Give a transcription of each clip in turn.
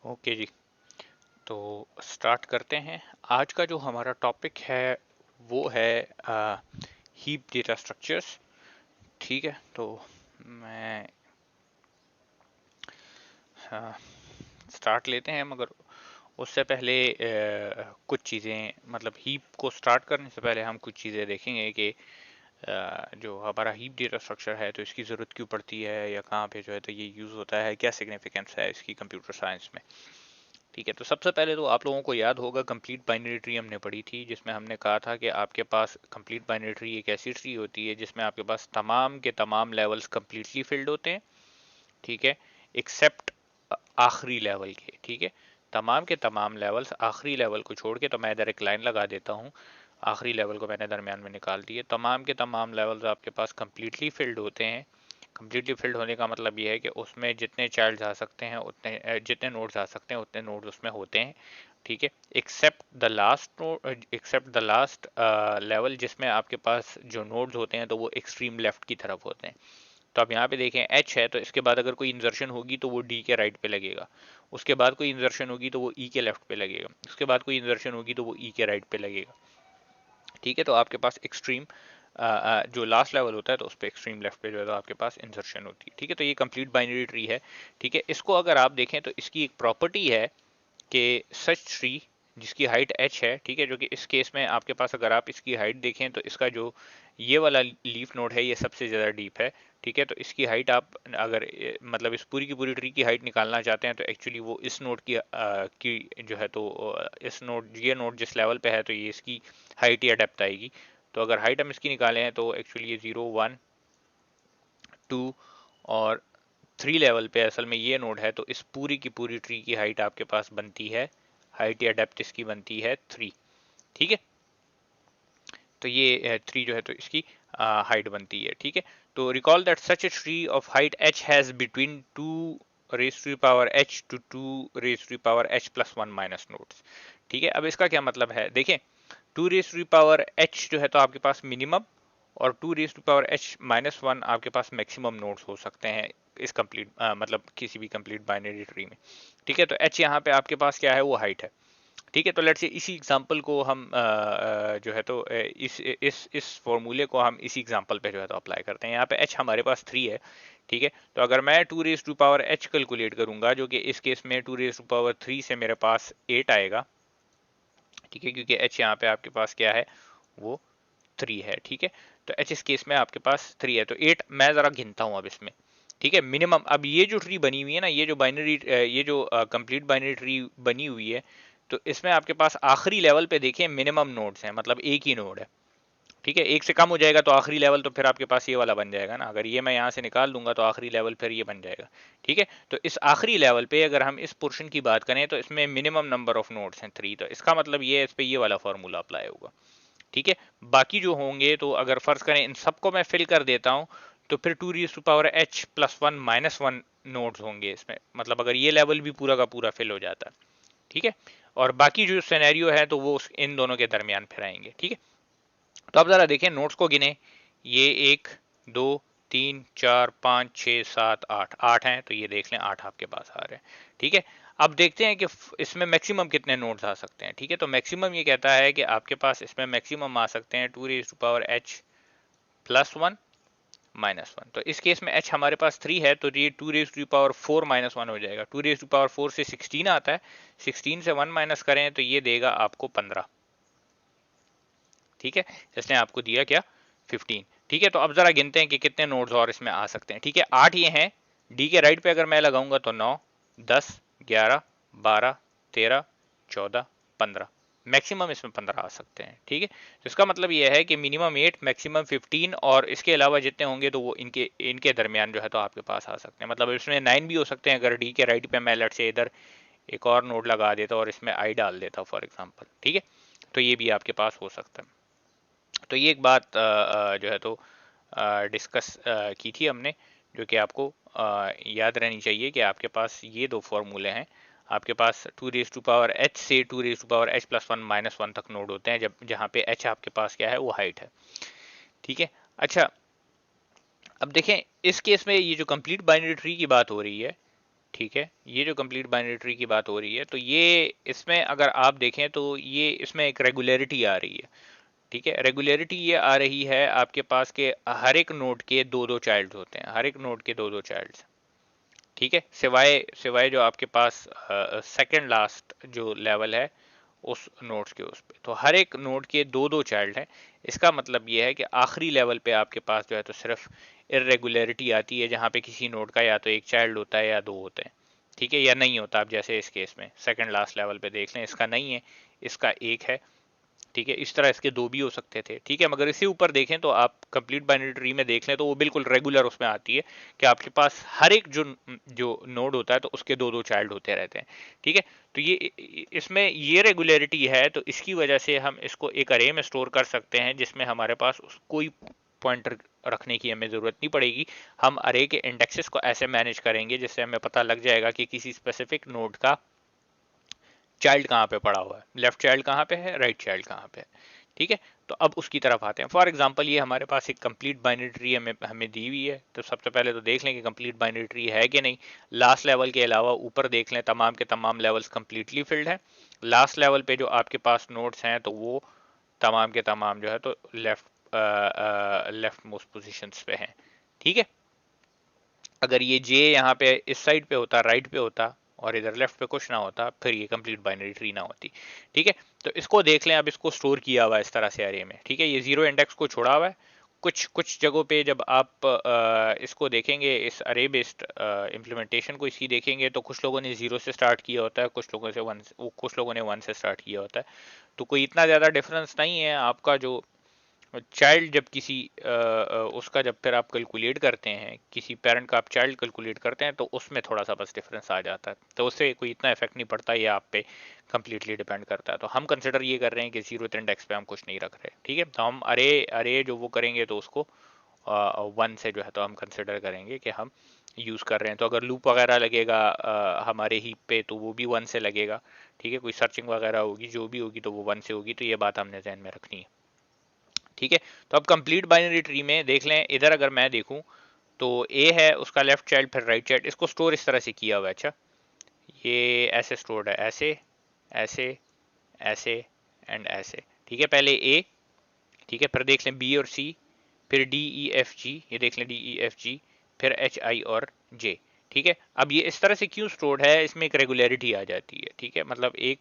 Okay जी। तो start करते हैं। आज का जो हमारा टॉपिक है वो है हीप डेटा स्ट्रक्चर्स। ठीक है, तो मैं स्टार्ट लेते हैं, मगर उससे पहले कुछ चीज़ें, मतलब हीप को स्टार्ट करने से पहले हम कुछ चीज़ें देखेंगे कि जो हमारा हीप डेटा स्ट्रक्चर है तो इसकी ज़रूरत क्यों पड़ती है, या कहाँ पे जो है तो ये यूज़ होता है, क्या सिग्निफिकेंस है इसकी कंप्यूटर साइंस में। ठीक है, तो सबसे पहले तो आप लोगों को याद होगा कंप्लीट बाइनरी ट्री हमने पढ़ी थी, जिसमें हमने कहा था कि आपके पास कंप्लीट बाइनरी ट्री एक ऐसी ट्री होती है जिसमें आपके पास तमाम के तमाम लेवल्स कंप्लीटली फिल्ड होते हैं। ठीक है, एक्सेप्ट आखिरी लेवल के। ठीक है, तमाम के तमाम लेवल्स, आखिरी लेवल को छोड़ के, तो मैं इधर एक लाइन लगा देता हूँ, आखिरी लेवल को मैंने दरमियान में निकाल दिए। तमाम के तमाम लेवल्स आपके पास कंप्लीटली फिल्ड होते हैं। कंप्लीटली फिल्ड होने का मतलब ये है कि उसमें जितने चाइल्ड्स आ सकते हैं उतने, जितने नोड्स आ सकते हैं उतने नोड्स उसमें होते हैं। ठीक है, except the last node, except the last level जिसमें आपके पास जो नोड्स होते हैं तो वो एक्सट्रीम लेफ्ट की तरफ होते हैं। तो आप यहाँ पे देखें एच है, तो इसके बाद अगर कोई इंजर्शन होगी तो वो डी के राइट पे लगेगा, उसके बाद कोई इंजर्शन होगी तो वो ई के लेफ्ट पे लगेगा, उसके बाद कोई इंजर्शन होगी तो वो ई के राइट पे लगेगा। ठीक है, तो आपके पास एक्सट्रीम जो लास्ट लेवल होता है तो उस पर एक्सट्रीम लेफ्ट पे जो है तो आपके पास इंसर्शन होती है। ठीक है, तो ये कंप्लीट बाइनरी ट्री है। ठीक है, इसको अगर आप देखें तो इसकी एक प्रॉपर्टी है कि सच ट्री जिसकी हाइट h है, ठीक है, जो कि इस केस में आपके पास अगर आप इसकी हाइट देखें तो इसका जो ये वाला लीफ नोड है ये सबसे ज़्यादा डीप है। ठीक है, तो इसकी हाइट आप अगर मतलब इस पूरी की पूरी ट्री की हाइट निकालना चाहते हैं तो एक्चुअली वो इस नोड की जो है तो इस नोड, ये नोड जिस लेवल पे है तो ये इसकी हाइट या डेप्थ आएगी। तो अगर हाइट हम इसकी निकालें हैं तो एक्चुअली ये 0 1 2 और 3 लेवल पे असल में ये नोड है, तो इस पूरी की पूरी ट्री की हाइट आपके पास बनती है, हाइट या डेप्थ इसकी बनती है 3। ठीक है, तो ये 3 जो है तो इसकी हाइट बनती है। ठीक है, तो recall that such a tree of height h has between 2 raise to power h to 2 raise to power h plus 1 minus nodes. ठीक है, अब इसका क्या मतलब है देखें, 2 रेज टू पावर h जो है तो आपके पास मिनिमम, और 2 raise to power h minus 1 आपके पास मैक्सिमम नोड्स हो सकते हैं इस कंप्लीट मतलब किसी भी कंप्लीट बाइनरी ट्री में। ठीक है, तो h यहाँ पे आपके पास क्या है, वो हाइट है। ठीक है, तो लेट्स से इसी एग्जांपल को हम जो है तो इस फॉर्मूले को हम इसी एग्जांपल पे जो है तो अप्लाई करते हैं। यहाँ पे h हमारे पास 3 है। ठीक है, तो अगर मैं 2 raise to power h calculate करूंगा, जो कि इस केस में 2 रेज टू पावर 3 से मेरे पास 8 आएगा। ठीक है, क्योंकि h यहाँ पे आपके पास क्या है, वो 3 है। ठीक है, तो h इस केस में आपके पास 3 है, तो 8 मैं ज़रा गिनता हूँ अब इसमें। ठीक है, मिनिमम, अब ये जो ट्री बनी हुई है ना, ये जो बाइनरी, ये जो कंप्लीट बाइनरी ट्री बनी हुई है, तो इसमें आपके पास आखिरी लेवल पे देखिए मिनिमम नोड्स हैं, मतलब एक ही नोड है। ठीक है, एक से कम हो जाएगा तो आखिरी लेवल तो फिर आपके पास ये वाला बन जाएगा ना, अगर ये मैं यहाँ से निकाल दूंगा तो आखिरी लेवल फिर ये बन जाएगा। ठीक है, तो इस आखिरी लेवल पे अगर हम इस पोर्शन की बात करें तो इसमें मिनिमम नंबर ऑफ नोड्स हैं 3, तो इसका मतलब ये है इस पे ये वाला फॉर्मूला अप्लाई होगा। ठीक है, बाकी जो होंगे तो अगर फर्ज करें इन सबको मैं फिल कर देता हूं, तो फिर 2 raise to power h plus 1 minus 1 nodes होंगे इसमें, मतलब अगर ये लेवल भी पूरा का पूरा फिल हो जाता है। ठीक है, और बाकी जो सिनेरियो है तो वो इन दोनों के दरमियान फिर आएंगे। ठीक है, तो अब जरा देखें नोट्स को गिने, ये 1 2 3 4 5 6 7 8, 8 हैं, तो ये देख लें 8 आपके पास आ रहे हैं। ठीक है, अब देखते हैं कि इसमें मैक्सिमम कितने नोड्स आ सकते हैं। ठीक है, तो मैक्सिमम ये कहता है कि आपके पास इसमें मैक्सिमम आ सकते हैं 2 raise to power h plus 1 minus 1। तो इस केस में h हमारे पास 3 है, तो ये 2 रेज़ टू पावर 4 माइनस 1 हो जाएगा। 2 रेज़ टू पावर 4 से 16 आता है, 16 से 1 माइनस करें तो ये देगा आपको 15। ठीक है, इसने आपको दिया क्या, 15। ठीक है, तो अब जरा गिनते हैं कि कितने नोड्स और इसमें आ सकते हैं। ठीक है, 8 ये हैं, डी के राइट पे अगर मैं लगाऊंगा तो 9 10 11 12 13 14 15, मैक्सिमम इसमें 15 आ सकते हैं। ठीक है, तो इसका मतलब यह है कि मिनिमम 8 मैक्सिमम 15, और इसके अलावा जितने होंगे तो वो इनके इनके दरमियान जो है तो आपके पास आ सकते हैं। मतलब इसमें 9 भी हो सकते हैं अगर डी के राइट पे मैं लेट से इधर एक और नोड लगा देता और इसमें आई डाल देता फॉर एग्जाम्पल। ठीक है, तो ये भी आपके पास हो सकता है। तो ये एक बात जो है तो डिस्कस की थी हमने, जो कि आपको याद रहनी चाहिए कि आपके पास ये दो फॉर्मूले हैं। आपके पास 2 रेज़ टू पावर h से 2 raise to power h plus 1 minus 1 तक नोड होते हैं, जब जहाँ पे h आपके पास क्या है, वो हाइट है। ठीक है, अच्छा अब देखें इस केस में ये जो कंप्लीट बाइनरी ट्री की बात हो रही है, ठीक है, ये जो कंप्लीट बाइनरी ट्री की बात हो रही है, तो ये इसमें अगर आप देखें तो ये इसमें एक रेगुलरिटी आ रही है। ठीक है, रेगुलरिटी ये आ रही है आपके पास के हर एक नोड के दो दो चाइल्ड होते हैं, हर एक नोड के दो दो चाइल्ड। ठीक है, सिवाय सिवाय जो आपके पास सेकंड लास्ट जो लेवल है उस नोड्स के, उस पे तो हर एक नोड के दो दो चाइल्ड हैं। इसका मतलब ये है कि आखिरी लेवल पे आपके पास जो है तो सिर्फ इरेगुलरिटी आती है, जहाँ पे किसी नोड का या तो एक चाइल्ड होता है या दो होते हैं। ठीक है, या नहीं होता। आप जैसे इस केस में सेकंड लास्ट लेवल पे देख लें, इसका नहीं है, इसका एक है। ठीक है, इस तरह इसके दो भी हो सकते थे। ठीक है, मगर इसी ऊपर देखें तो आप कंप्लीट बाइनरी ट्री में देख लें तो वो बिल्कुल रेगुलर उसमें आती है कि आपके पास हर एक जो जो नोड होता है तो उसके दो दो चाइल्ड होते रहते हैं। ठीक है, तो ये इसमें ये रेगुलरिटी है, तो इसकी वजह से हम इसको एक अरे में स्टोर कर सकते हैं, जिसमें हमारे पास कोई पॉइंटर रखने की हमें ज़रूरत नहीं पड़ेगी। हम अरे के इंडेक्सेस को ऐसे मैनेज करेंगे जिससे हमें पता लग जाएगा कि किसी स्पेसिफिक नोड का चाइल्ड कहाँ पे पड़ा हुआ है, लेफ्ट चाइल्ड कहाँ पे है, राइट चाइल्ड कहाँ पे है। ठीक है, तो अब उसकी तरफ आते हैं। फॉर एग्जांपल ये हमारे पास एक कंप्लीट बाइनरी ट्री हमें हमें दी हुई है, तो सबसे पहले तो देख लें कि कंप्लीट बाइनरी ट्री है कि नहीं। लास्ट लेवल के अलावा ऊपर देख लें, तमाम के तमाम लेवल्स कंप्लीटली फिल्ड है। लास्ट लेवल पे जो आपके पास नोड्स हैं तो वो तमाम के तमाम जो है तो लेफ्ट मोस्ट पोजिशंस पे हैं। ठीक है, अगर ये जे यहाँ पे इस साइड पे होता, राइट पे होता, और इधर लेफ्ट पे कुछ ना होता, फिर ये कंप्लीट बाइनरी ट्री ना होती। ठीक है, तो इसको देख लें, अब इसको स्टोर किया हुआ है इस तरह से अरे में। ठीक है, ये जीरो इंडेक्स को छोड़ा हुआ है। कुछ कुछ जगहों पे जब आप इसको देखेंगे, इस अरे बेस्ड इम्प्लीमेंटेशन को इसकी देखेंगे, तो कुछ लोगों ने जीरो से स्टार्ट किया होता है, कुछ लोगों से वन, कुछ लोगों ने वन से स्टार्ट किया होता है। तो कोई इतना ज़्यादा डिफरेंस नहीं है। आपका जो चाइल्ड जब किसी उसका जब फिर आप कैलकुलेट करते हैं, किसी पेरेंट का आप चाइल्ड कैलकुलेट करते हैं, तो उसमें थोड़ा सा बस डिफरेंस आ जाता है, तो उससे कोई इतना इफेक्ट नहीं पड़ता। ये आप पे कम्प्लीटली डिपेंड करता है। तो हम कंसिडर ये कर रहे हैं कि जीरो इंडेक्स पे हम कुछ नहीं रख रहे। ठीक है, तो हम अरे अरे जो वो करेंगे तो उसको वन से जो है तो हम कंसिडर करेंगे कि हम यूज़ कर रहे हैं। तो अगर लूप वगैरह लगेगा हमारे हीप पे, तो वो भी वन से लगेगा। ठीक है, कोई सर्चिंग वगैरह होगी जो भी होगी तो वो वन से होगी। तो ये बात हमने ध्यान में रखनी है। ठीक है, तो अब कंप्लीट बाइनरी ट्री में देख लें, इधर अगर मैं देखूं तो ए है, उसका लेफ्ट चाइल्ड, फिर राइट चाइल्ड। इसको स्टोर इस तरह से किया हुआ है। अच्छा, ये ऐसे स्टोर्ड है, ऐसे ऐसे ऐसे एंड ऐसे। ठीक है, पहले ए, ठीक है, फिर देख लें बी और सी, फिर डी ई एफ जी, ये देख लें डी ई एफ जी, फिर एच आई और जे। ठीक है, अब ये इस तरह से क्यों स्टोर्ड है, इसमें एक रेगुलरिटी आ जाती है। ठीक है, मतलब एक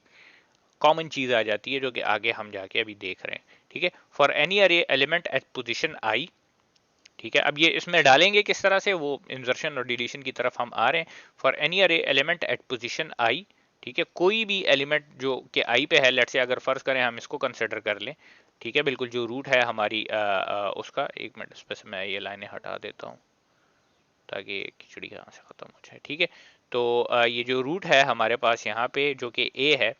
कॉमन चीज आ जाती है जो कि आगे हम जाके अभी देख रहे हैं। ठीक है, फॉर एनी अरे एलिमेंट एट पोजिशन आई। ठीक है, अब ये इसमें डालेंगे किस तरह से, वो इंसर्शन और डिलीशन की तरफ हम आ रहे हैं। फॉर एनी अरे एलिमेंट एट पोजिशन आई। ठीक है, कोई भी एलिमेंट जो कि आई पे है, लेट से अगर फर्ज करें हम इसको कंसिडर कर लें। ठीक है, बिल्कुल जो रूट है हमारी उसका, एक मिनट इस पे से मैं ये लाइनें हटा देता हूँ ताकि खिचड़ी यहाँ से खत्म हो जाए। ठीक है, तो ये जो रूट है हमारे पास यहाँ पे जो कि ए है,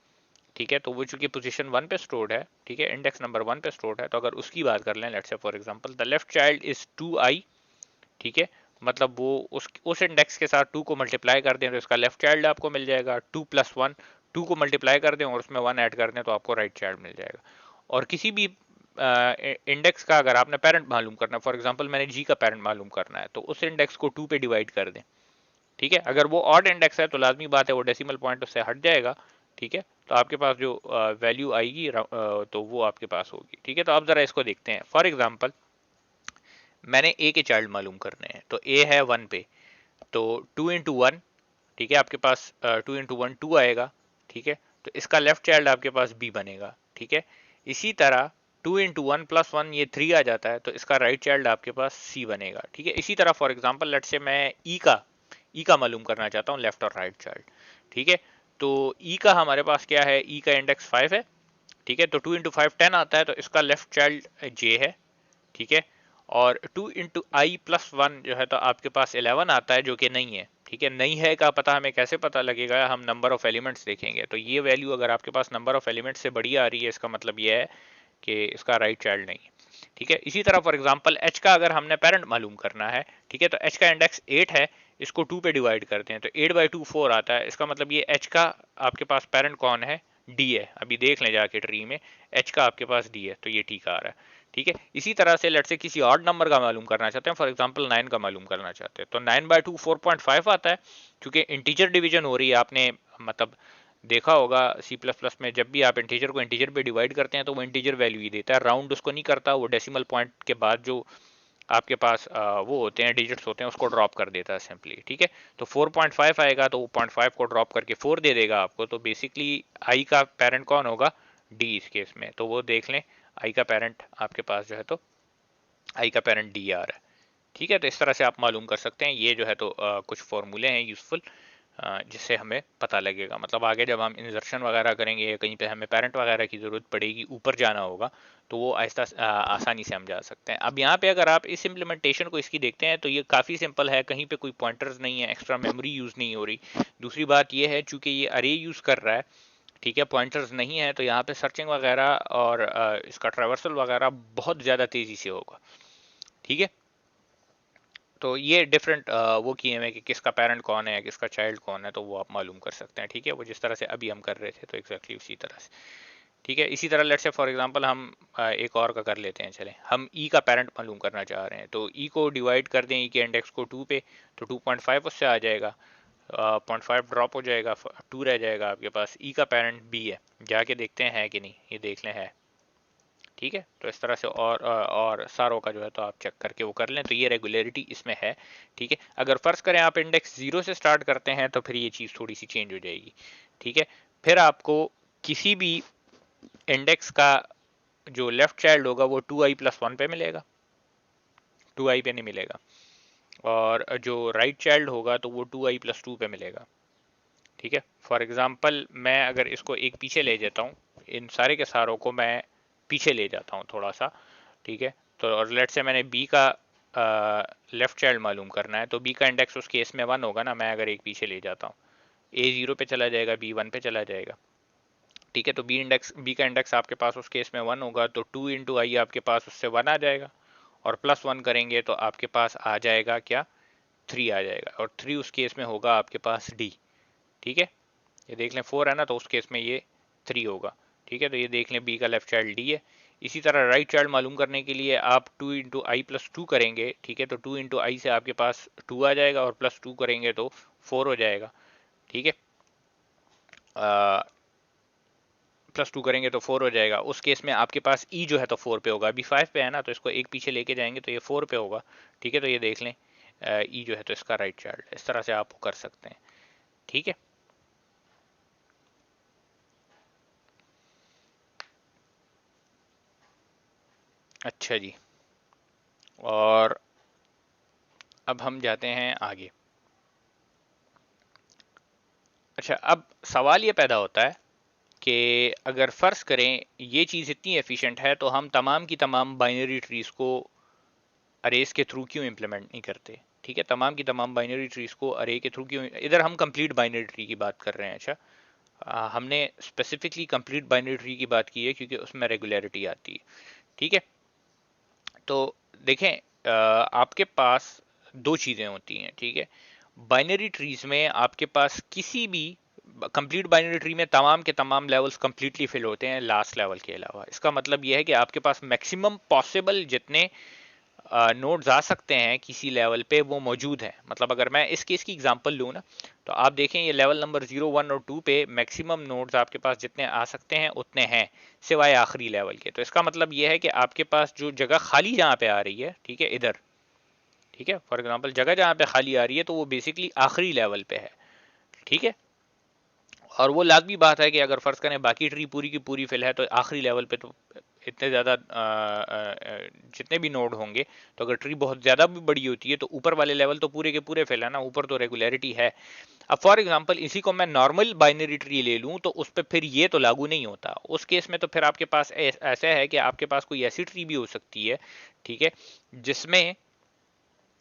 ठीक है, तो वो चूंकि पोजीशन वन पे स्टोर्ड है, ठीक है, इंडेक्स नंबर वन पे स्टोर्ड है, तो अगर उसकी बात कर लें, let's say for example the left child is 2i। ठीक है, मतलब वो उस इंडेक्स के साथ 2 को मल्टीप्लाई कर दें तो इसका लेफ्ट चाइल्ड आपको मिल जाएगा। 2 प्लस 1, 2 को मल्टीप्लाई कर दें और उसमें 1 ऐड कर दें तो आपको राइट चाइल्ड मिल जाएगा। और किसी भी इंडेक्स का अगर आपने पेरेंट मालूम करना है, फॉर एग्जांपल मैंने जी का पेरेंट मालूम करना है, तो उस इंडेक्स को 2 पे डिवाइड कर दें। ठीक है, अगर वो ऑड इंडेक्स है तो लाजमी बात है वो डेसिमल पॉइंट उससे हट जाएगा। ठीक है, तो आपके पास जो वैल्यू आएगी तो वो आपके पास होगी। ठीक है, तो अब जरा इसको देखते हैं। फॉर एग्जांपल मैंने ए के चाइल्ड मालूम करने हैं, तो ए है वन पे, तो 2 इंटू वन, ठीक है, आपके पास 2 इंटू वन 2 आएगा। ठीक है, तो इसका लेफ्ट चाइल्ड आपके पास बी बनेगा। ठीक है, इसी तरह 2 इंटू वन प्लस वन, ये 3 आ जाता है, तो इसका राइट चाइल्ड आपके पास सी बनेगा। ठीक है, इसी तरह फॉर एग्जांपल लेट से मैं ई का मालूम करना चाहता हूँ, लेफ्ट और राइट चाइल्ड। ठीक है, तो ई का हमारे पास क्या है, ई का इंडेक्स 5 है। ठीक है, तो 2 इंटू फाइव 10 आता है, तो इसका लेफ्ट चाइल्ड जे है। ठीक है, और 2 इंटू आई प्लस वन जो है तो आपके पास 11 आता है, जो कि नहीं है। ठीक है, नहीं है का पता हमें कैसे पता लगेगा, हम नंबर ऑफ एलिमेंट्स देखेंगे। तो ये वैल्यू अगर आपके पास नंबर ऑफ एलिमेंट्स से बड़ी आ रही है, इसका मतलब ये है कि इसका राइट चाइल्ड नहीं है। ठीक है, इसी तरह फॉर एग्जांपल एच का अगर हमने पेरेंट मालूम करना है, ठीक है, तो एच का इंडेक्स 8 है, इसको 2 पे डिवाइड करते हैं तो 8/2 4 आता है। इसका मतलब ये एच का आपके पास पेरेंट कौन है, डी है। अभी देख लें जाके ट्री में, एच का आपके पास डी है, तो ये ठीक आ रहा है। ठीक है। इसी तरह से लेट से किसी और नंबर का मालूम करना चाहते हैं, फॉर एग्जांपल 9 का मालूम करना चाहते हैं, तो 9/2 4.5 आता है, क्योंकि इंटीजर डिवीजन हो रही है। आपने मतलब देखा होगा सी प्लस प्लस में जब भी आप इंटीजर को इंटीजर पे डिवाइड करते हैं तो वो इंटीजर वैल्यू ही देता है, राउंड उसको नहीं करता, वो डेसिमल पॉइंट के बाद जो आपके पास वो होते हैं डिजिट्स होते हैं उसको ड्रॉप कर देता है सिंपली। ठीक है, तो 4.5 आएगा तो वो 0.5 को ड्रॉप करके 4 दे देगा आपको। तो बेसिकली आई का पेरेंट कौन होगा, डी इस केस में, तो वो देख लें आई का पेरेंट आपके पास जो है तो आई का पेरेंट डी आ रहा है। ठीक है, तो इस तरह से आप मालूम कर सकते हैं। ये जो है तो कुछ फॉर्मूले हैं यूजफुल, जिससे हमें पता लगेगा। मतलब आगे जब हम इंसर्शन वगैरह करेंगे या कहीं पे हमें पेरेंट वगैरह की ज़रूरत पड़ेगी, ऊपर जाना होगा, तो वो आहिस्ता आसानी से हम जा सकते हैं। अब यहाँ पे अगर आप इस इम्प्लीमेंटेशन को इसकी देखते हैं तो ये काफ़ी सिंपल है, कहीं पे कोई पॉइंटर्स नहीं है, एक्स्ट्रा मेमोरी यूज़ नहीं हो रही। दूसरी बात ये है चूंकि ये अरे यूज़ कर रहा है, ठीक है, पॉइंटर्स नहीं है, तो यहाँ पे सर्चिंग वगैरह और इसका ट्रैवर्सल वगैरह बहुत ज़्यादा तेज़ी से होगा। ठीक है, तो ये डिफरेंट वो किए हुए कि किसका पेरेंट कौन है या किसका चाइल्ड कौन है, तो वो आप मालूम कर सकते हैं। ठीक है, वो जिस तरह से अभी हम कर रहे थे तो एग्जैक्टली उसी तरह से। ठीक है, इसी तरह लेट्स से फॉर एग्जांपल हम एक और का कर लेते हैं। चलें, हम ई का पेरेंट मालूम करना चाह रहे हैं, तो ई को डिवाइड कर दें ई के इंडेक्स को 2 पे, तो 2.5 उससे आ जाएगा, 0.5 ड्रॉप हो जाएगा, 2 रह जाएगा आपके पास। ई का पेरेंट बी है, जाके देखते हैं है कि नहीं, ये देख लें है। ठीक है, तो इस तरह से और सारों का जो है तो आप चेक करके वो कर लें, तो ये रेगुलरिटी इसमें है। ठीक है, अगर फर्ज करें आप इंडेक्स 0 से स्टार्ट करते हैं तो फिर ये चीज़ थोड़ी सी चेंज हो जाएगी। ठीक है, फिर आपको किसी भी इंडेक्स का जो लेफ्ट चाइल्ड होगा वो 2i+1 पे मिलेगा, 2i पे नहीं मिलेगा। और जो राइट चाइल्ड होगा तो वो 2i+2 पे मिलेगा। ठीक है, फॉर एग्जाम्पल मैं अगर इसको एक पीछे ले जाता हूँ, इन सारे के सारों को मैं पीछे ले जाता हूँ थोड़ा सा। ठीक है, तो और लेट से मैंने बी का लेफ्ट चाइल्ड मालूम करना है, तो बी का इंडेक्स उस केस में 1 होगा ना, मैं अगर एक पीछे ले जाता हूँ, ए 0 पे चला जाएगा, बी 1 पे चला जाएगा। ठीक है, तो बी का इंडेक्स आपके पास उस केस में 1 होगा, तो 2 × i आपके पास उससे 1 आ जाएगा, और +1 करेंगे तो आपके पास आ जाएगा क्या, 3 आ जाएगा, और 3 उस केस में होगा आपके पास डी। ठीक है, ये देख लें 4 है ना, तो उस केस में ये 3 होगा। ठीक है, तो ये देख लें बी का लेफ्ट चाइल्ड डी है। इसी तरह राइट चाइल्ड मालूम करने के लिए आप 2 × i+2 करेंगे। ठीक है, तो 2 × i से आपके पास 2 आ जाएगा, और +2 करेंगे तो 4 हो जाएगा। ठीक है, +2 करेंगे तो 4 हो जाएगा। उस केस में आपके पास ई जो है तो 4 पे होगा, अभी 5 पे है ना, तो इसको एक पीछे लेके जाएंगे तो ये 4 पे होगा। ठीक है, तो ये देख लें ई जो है तो इसका राइट चाइल्ड, इस तरह से आप कर सकते हैं। ठीक है, अच्छा जी, और अब हम जाते हैं आगे। अच्छा, अब सवाल ये पैदा होता है कि अगर फ़र्ज़ करें ये चीज़ इतनी एफिशिएंट है तो हम तमाम की तमाम बाइनरी ट्रीज़ को अरेज के थ्रू क्यों इम्प्लीमेंट नहीं करते। ठीक है, तमाम की तमाम बाइनरी ट्रीज़ को अरे के थ्रू क्यों, इधर हम कंप्लीट बाइनरी ट्री की बात कर रहे हैं। अच्छा, हमने स्पेसिफिकली कंप्लीट बाइनरी ट्री की बात की है क्योंकि उसमें रेगुलरिटी आती है। ठीक है, तो देखें आपके पास दो चीज़ें होती हैं। ठीक है, बाइनरी ट्रीज में आपके पास किसी भी कंप्लीट बाइनरी ट्री में तमाम के तमाम लेवल्स कंप्लीटली फिल होते हैं लास्ट लेवल के अलावा। इसका मतलब यह है कि आपके पास मैक्सिमम पॉसिबल जितने नोड्स आ सकते हैं किसी लेवल पे वो मौजूद हैं। मतलब अगर मैं इस केस की एग्जांपल लूँ ना, तो आप देखें ये लेवल नंबर 0, 1 और 2 पे मैक्सिमम नोड्स आपके पास जितने आ सकते हैं उतने हैं, सिवाय आखिरी लेवल के। तो इसका मतलब ये है कि आपके पास जो जगह खाली जहाँ पे आ रही है, ठीक है, इधर, ठीक है, फॉर एग्जांपल जगह जहाँ पे खाली आ रही है तो वो बेसिकली आखिरी लेवल पे है। ठीक है, और वो लाजमी बात है कि अगर फर्ज करें बाकी ट्री पूरी की पूरी फिल है तो आखिरी लेवल पे तो इतने ज़्यादा जितने भी नोड होंगे, तो अगर ट्री बहुत ज़्यादा भी बड़ी होती है तो ऊपर वाले लेवल तो पूरे के पूरे फिल है ना, ऊपर तो रेगुलरिटी है। अब फॉर एग्जांपल इसी को मैं नॉर्मल बाइनरी ट्री ले लूं तो उस पर फिर ये तो लागू नहीं होता। उस केस में तो फिर आपके पास ऐसा है कि आपके पास कोई ऐसी ट्री भी हो सकती है, ठीक है, जिसमें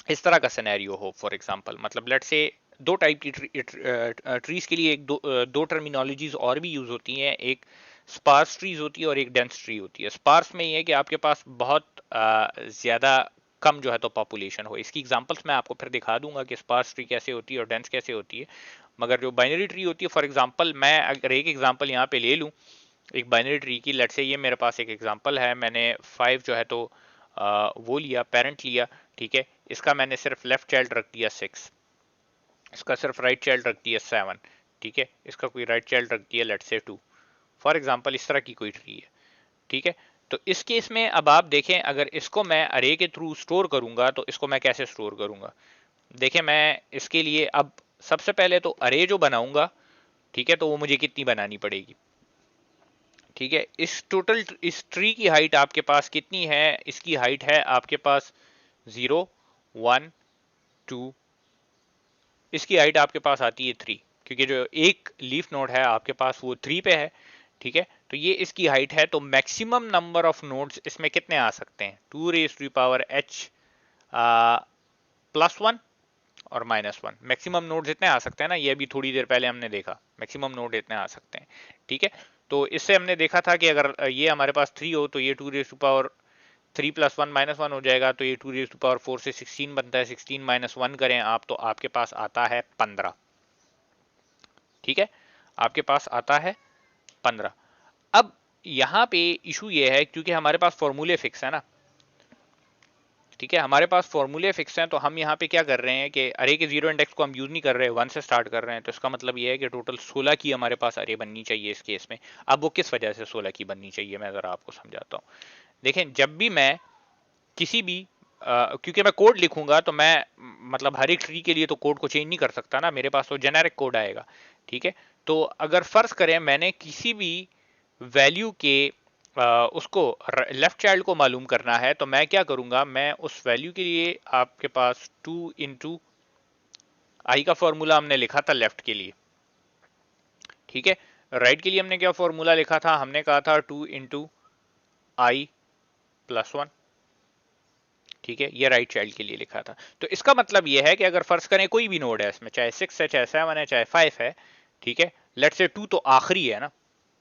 इस तरह का सिनेरियो हो। फॉर एग्जांपल मतलब लेट से दो टाइप की ट्रीज के लिए दो टर्मिनोलॉजीज और भी यूज होती हैं। एक स्पार्स ट्रीज होती है और एक डेंस ट्री होती है। स्पार्स में ये है कि आपके पास बहुत ज्यादा कम जो है तो पॉपुलेशन हो। इसकी एग्जांपल्स मैं आपको फिर दिखा दूंगा कि स्पार्स ट्री कैसे होती है और डेंस कैसे होती है। मगर जो बाइनरी ट्री होती है, फॉर एग्जांपल मैं अगर एक एग्जांपल यहाँ पे ले लूँ एक बाइनरी ट्री की, लेट्स से ये मेरे पास एक एग्जांपल है, मैंने 5 जो है तो वो लिया, पेरेंट लिया, ठीक है, इसका मैंने सिर्फ लेफ्ट चाइल्ड रख दिया 6, इसका सिर्फ राइट चाइल्ड रख दिया 7, ठीक है, इसका कोई राइट चाइल्ड रख दिया लेट्स से 2, फॉर एग्जांपल इस तरह की कोई ट्री है, ठीक है। तो इस केस में अब आप देखें, अगर इसको मैं अरे के थ्रू स्टोर करूंगा तो इसको मैं कैसे स्टोर करूंगा। देखें, मैं इसके लिए अब सबसे पहले तो अरे जो बनाऊंगा, ठीक है, तो वो मुझे कितनी बनानी पड़ेगी, ठीक है। इस ट्री की हाइट आपके पास कितनी है, इसकी हाइट है आपके पास 0 1 2, इसकी हाइट आपके पास आती है 3, क्योंकि जो एक लीफ नोड है आपके पास वो 3 पे है, ठीक है। तो ये इसकी हाइट है, तो मैक्सिमम नंबर ऑफ नोड्स इसमें कितने आ सकते हैं, 2 रेज टू पावर h +1 और -1, मैक्सिमम नोड्स इतने आ सकते हैं ना, ये अभी थोड़ी देर पहले हमने देखा, मैक्सिमम नोड इतने आ सकते हैं, ठीक है। तो इससे हमने देखा था कि अगर ये हमारे पास 3 हो तो ये 2 रेज टू पावर 3 + 1 -1 हो जाएगा, तो ये 2 रेज टू पावर 4 से 16 बनता है, 16 - 1 करें आप तो आपके पास आता है 15, ठीक है, आपके पास आता है 15। अब यहाँ पे इशू ये है, क्योंकि हमारे पास फॉर्मूले फिक्स है ना, ठीक है, हमारे पास फॉर्मूले फिक्स हैं, तो हम यहाँ पे क्या कर रहे हैं कि अरे के जीरो इंडेक्स को हम यूज नहीं कर रहे, 1 से स्टार्ट कर रहे हैं, तो इसका मतलब ये है कि टोटल 16 की हमारे पास अरे बननी चाहिए इस केस में। अब वो किस वजह से 16 की बननी चाहिए, मैं जरा आपको समझाता हूँ। देखें, जब भी मैं किसी भी क्योंकि मैं कोड लिखूंगा तो मैं मतलब हर एक ट्री के लिए तो कोड को चेंज नहीं कर सकता ना, मेरे पास तो जेनेरिक कोड आएगा, ठीक है। तो अगर फर्ज करें मैंने किसी भी वैल्यू के उसको लेफ्ट चाइल्ड को मालूम करना है, तो मैं क्या करूंगा, मैं उस वैल्यू के लिए आपके पास 2 इंटू आई का फॉर्मूला हमने लिखा था लेफ्ट के लिए, ठीक है। राइट के लिए हमने क्या फॉर्मूला लिखा था, हमने कहा था 2 इंटू आई +1, ठीक है, ये राइट चाइल्ड के लिए लिखा था। तो इसका मतलब ये है कि अगर फर्ज करें कोई भी नोड है इसमें, चाहे 6 है, चाहे 7 है, चाहे 5 है, ठीक है, लेट्स से 2 तो आखिरी है ना,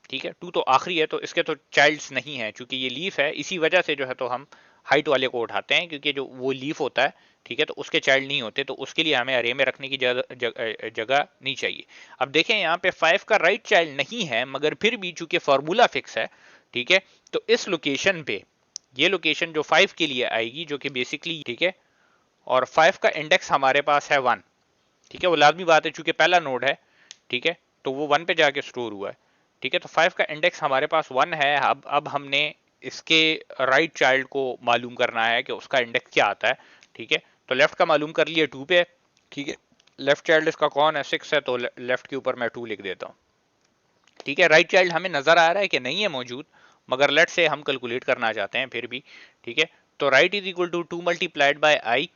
ठीक है, 2 तो आखिरी है, तो इसके तो चाइल्ड्स नहीं है, क्योंकि ये लीफ है, इसी वजह से जो है तो हम हाइट वाले को उठाते हैं, क्योंकि जो वो लीफ होता है, ठीक है, तो उसके चाइल्ड नहीं होते, तो उसके लिए हमें अरे में रखने की जगह नहीं चाहिए। अब देखें, यहाँ पे 5 का राइट चाइल्ड नहीं है, मगर फिर भी चूंकि फॉर्मूला फिक्स है, ठीक है, तो इस लोकेशन पे, ये लोकेशन जो 5 के लिए आएगी, जो कि बेसिकली, ठीक है, और 5 का इंडेक्स हमारे पास है 1, ठीक है, वो लाजमी बात है चूंकि पहला नोड है, ठीक है, तो वो 1 पे जाके स्टोर हुआ है, ठीक है। तो 5 का इंडेक्स हमारे पास 1 है। अब हमने इसके राइट चाइल्ड को मालूम करना है कि उसका इंडेक्स क्या आता है, ठीक है। तो लेफ्ट का मालूम कर लिया 2 पे, ठीक है, लेफ्ट चाइल्ड इसका कौन है, 6 है, तो लेफ्ट के ऊपर मैं 2 लिख देता हूँ, ठीक है। राइट चाइल्ड हमें नजर आ रहा है कि नहीं है मौजूद, मगर लेट से हम कैलकुलेट करना चाहते हैं फिर भी, ठीक है। तो right is equal to 2 multiplied by I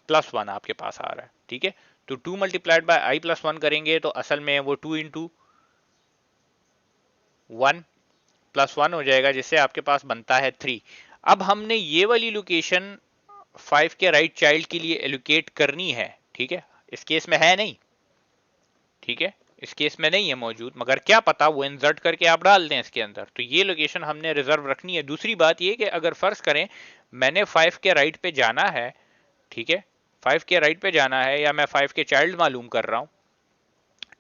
+1 आपके पास आ रहा है, ठीक है। तो 2 मल्टीप्लाइड बाय आई +1 करेंगे तो असल में वो 2 इंटू 1 +1 हो जाएगा, जिससे आपके पास बनता है 3। अब हमने ये वाली लोकेशन 5 के राइट चाइल्ड के लिए एलोकेट करनी है, ठीक है, इस केस में है नहीं, ठीक है, इस केस में नहीं है मौजूद, मगर क्या पता वो इंसर्ट करके आप डाल दें इसके अंदर, तो ये लोकेशन हमने रिजर्व रखनी है। दूसरी बात ये कि अगर फर्ज करें मैंने 5 के राइट पे जाना है, ठीक है, 5 के राइट पे जाना है, या मैं 5 के चाइल्ड मालूम कर रहा हूं,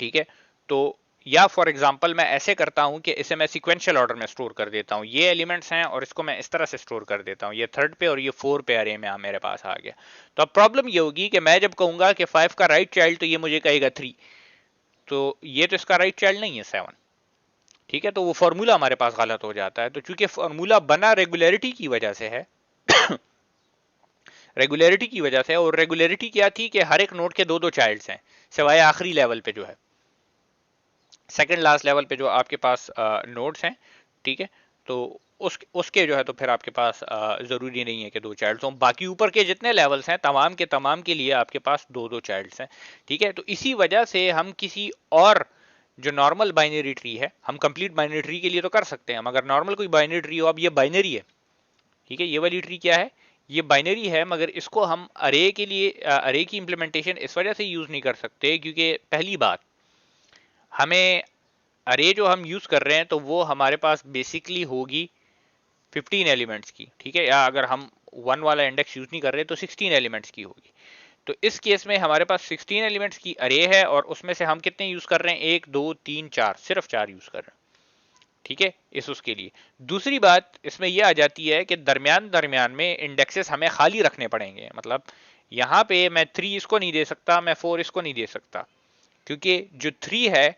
ठीक है, तो या फॉर एग्जांपल मैं ऐसे करता हूं कि इसे मैं सिक्वेंशियल ऑर्डर में स्टोर कर देता हूं, ये एलिमेंट्स हैं और इसको मैं इस तरह से स्टोर कर देता हूं, ये 3rd पे और ये 4 पे अरे में मेरे पास आ गया। तो अब प्रॉब्लम ये होगी कि मैं जब कहूंगा कि 5 का राइट चाइल्ड, तो ये मुझे कहेगा 3, तो ये तो इसका राइट चाइल्ड नहीं है 7, ठीक है, तो वो फॉर्मूला हमारे पास गलत हो जाता है। तो चूंकि फॉर्मूला बना रेगुलरिटी की वजह से है, रेगुलरिटी की वजह से, और रेगुलरिटी क्या थी कि हर एक नोड के 2-2 चाइल्ड्स हैं, सिवाय आखिरी लेवल पे जो है, सेकंड लास्ट लेवल पे जो आपके पास नोड्स हैं, ठीक है, तो उसके जो है तो फिर आपके पास जरूरी नहीं है कि 2 चाइल्ड्स हों, बाकी ऊपर के जितने लेवल्स हैं तमाम के तमाम के लिए आपके पास 2-2 चाइल्ड्स हैं, ठीक है। तो इसी वजह से हम किसी और जो नॉर्मल बाइनरी ट्री है, हम कंप्लीट बाइनरी ट्री के लिए तो कर सकते हैं, मगर नॉर्मल कोई बाइनरी ट्री हो, अब ये बाइनरी है, ठीक है, ये वाली ट्री क्या है, ये बाइनरी है, मगर इसको हम अरे के लिए अरे की इंप्लीमेंटेशन इस वजह से यूज नहीं कर सकते, क्योंकि पहली बात, हमें अरे जो हम यूज कर रहे हैं तो वो हमारे पास बेसिकली होगी 15 एलिमेंट्स की, ठीक है, या अगर हम 1 वाला इंडेक्स यूज नहीं कर रहे तो 16 एलिमेंट्स की होगी। तो इस केस में हमारे पास 16 एलिमेंट्स की अरे है, और उसमें से हम कितने यूज कर रहे हैं, 1 2 3 4, सिर्फ 4 यूज कर रहे हैं, ठीक है, इस उसके लिए। दूसरी बात इसमें यह आ जाती है कि दरमियान दरमियान में इंडेक्सेस हमें खाली रखने पड़ेंगे। मतलब यहाँ पे मैं 3 इसको नहीं दे सकता, मैं 4 इसको नहीं दे सकता, क्योंकि जो 3 है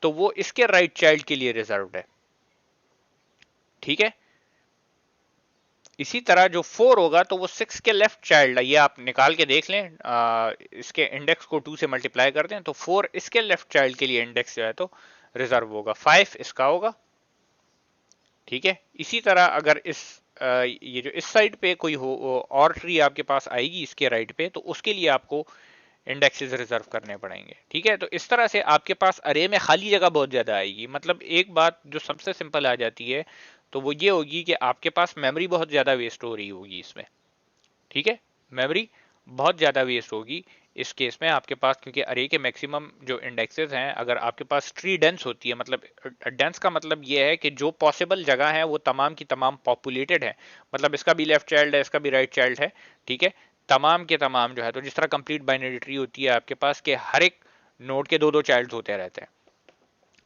तो वो इसके राइट चाइल्ड के लिए रिजर्व्ड है। ठीक है, इसी तरह जो 4 होगा तो वो 6 के लेफ्ट चाइल्ड है। ये आप निकाल के देख लें, इसके इंडेक्स को 2 से मल्टीप्लाई कर दें तो 4 इसके लेफ्ट चाइल्ड के लिए इंडेक्स जो है तो रिजर्व होगा, 5 इसका होगा। ठीक है, इसी तरह अगर ये जो इस साइड पे कोई हो और ट्री आपके पास आएगी इसके राइट पे, तो उसके लिए आपको इंडेक्सेस रिजर्व करने पड़ेंगे। ठीक है, तो इस तरह से आपके पास अरे में खाली जगह बहुत ज्यादा आएगी। मतलब एक बात जो सबसे सिंपल आ जाती है तो वो ये होगी कि आपके पास मेमोरी बहुत ज्यादा वेस्ट हो रही होगी इसमें। ठीक है, मेमोरी बहुत ज़्यादा वेस्ट होगी इस केस में आपके पास, क्योंकि अरे के मैक्सिमम जो इंडेक्सेस हैं, अगर आपके पास ट्री डेंस होती है, मतलब डेंस का मतलब ये है कि जो पॉसिबल जगह है वो तमाम की तमाम पॉपुलेटेड है। मतलब इसका भी लेफ्ट चाइल्ड है, इसका भी राइट चाइल्ड है। ठीक है, तमाम के तमाम जो है तो जिस तरह कंप्लीट बाइनरी ट्री होती है आपके पास के हर एक नोड के दो दो चाइल्ड होते रहते हैं।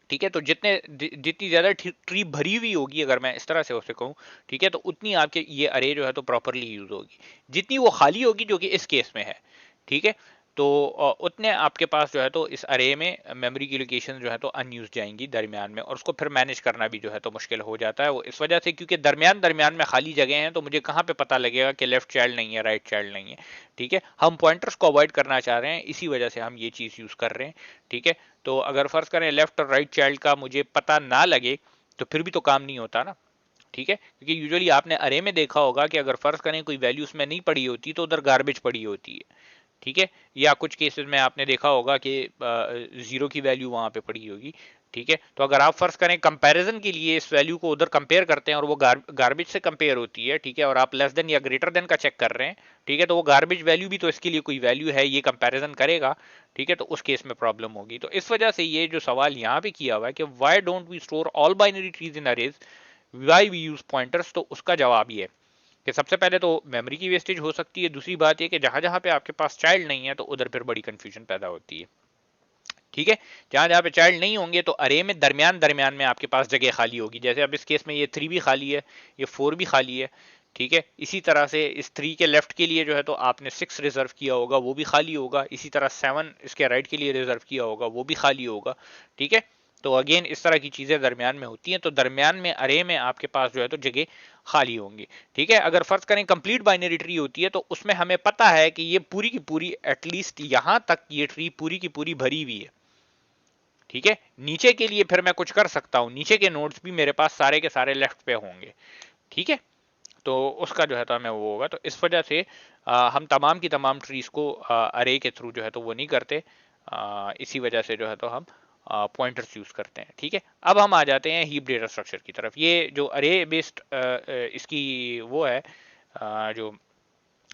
ठीक है, तो जितनी ज्यादा ट्री भरी हुई होगी, अगर मैं इस तरह से उसे कहूँ, ठीक है, तो उतनी आपके ये अरे जो है तो प्रॉपरली यूज होगी। जितनी वो खाली होगी, जो कि इस केस में है, ठीक है, तो उतने आपके पास जो है तो इस अरे में मेमोरी की लोकेशन जो है तो अनयूज जाएंगी दरमियान में, और उसको फिर मैनेज करना भी जो है तो मुश्किल हो जाता है। वो इस वजह से क्योंकि दरमियान दरमियान में खाली जगह हैं, तो मुझे कहाँ पे पता लगेगा कि लेफ्ट चाइल्ड नहीं है, राइट चाइल्ड नहीं है। ठीक है, हम पॉइंटर्स को अवॉइड करना चाह रहे हैं, इसी वजह से हम ये चीज यूज कर रहे हैं। ठीक है, तो अगर फर्ज करें लेफ्ट और राइट चाइल्ड का मुझे पता ना लगे, तो फिर भी तो काम नहीं होता ना। ठीक है, क्योंकि यूजुअली आपने अरे में देखा होगा कि अगर फर्ज करें कोई वैल्यू उसमें नहीं पड़ी होती तो उधर गार्बेज पड़ी होती है। ठीक है, या कुछ केसेस में आपने देखा होगा कि जीरो की वैल्यू वहां पे पड़ी होगी। ठीक है, तो अगर आप फर्ज करें कंपैरिजन के लिए इस वैल्यू को उधर कंपेयर करते हैं और वो गार्बेज से कंपेयर होती है, ठीक है, और आप लेस देन या ग्रेटर देन का चेक कर रहे हैं, ठीक है, तो वो गार्बेज वैल्यू भी तो इसके लिए कोई वैल्यू है, ये कंपैरिजन करेगा। ठीक है, तो उस केस में प्रॉब्लम होगी। तो इस वजह से ये जो सवाल यहाँ पे किया हुआ है कि why don't we store all binary trees in arrays, why we use pointers, तो उसका जवाब ये है कि सबसे पहले तो मेमोरी की वेस्टेज हो सकती है। दूसरी बात ये कि जहां जहां पे आपके पास चाइल्ड नहीं है तो उधर फिर बड़ी कंफ्यूजन पैदा होती है। ठीक है, जहां जहां पे चाइल्ड नहीं होंगे तो अरे में दरमियान दरमियान में आपके पास जगह खाली होगी। जैसे अब इस केस में ये 3 भी खाली है, ये 4 भी खाली है। ठीक है, इसी तरह से इस 3 के लेफ्ट के लिए जो है तो आपने 6 रिजर्व किया होगा, वो भी खाली होगा। इसी तरह 7 इसके राइट के लिए रिजर्व किया होगा, वो भी खाली होगा। ठीक है, तो अगेन इस तरह की चीजें दरमियान में होती हैं, तो दरमियान में अरे में आपके पास जो है तो जगह खाली होंगी। ठीक है, अगर फर्ज करें कंप्लीट बाइनरी ट्री होती है तो उसमें हमें पता है कि ये पूरी की पूरी एटलीस्ट यहां तक ये ट्री पूरी की पूरी भरी हुई है। ठीक है, नीचे के लिए फिर मैं कुछ कर सकता हूं, नीचे के नोड्स भी मेरे पास सारे के सारे लेफ्ट पे होंगे। ठीक है, तो उसका जो है तो हमें वो होगा। तो इस वजह से हम तमाम की तमाम ट्रीज को अरे के थ्रू जो है तो वो नहीं करते। इसी वजह से जो है तो हम पॉइंटर्स यूज करते हैं। ठीक है, अब हम आ जाते हैं हीप डेटा स्ट्रक्चर की तरफ। ये जो अरे बेस्ड इसकी वो है, जो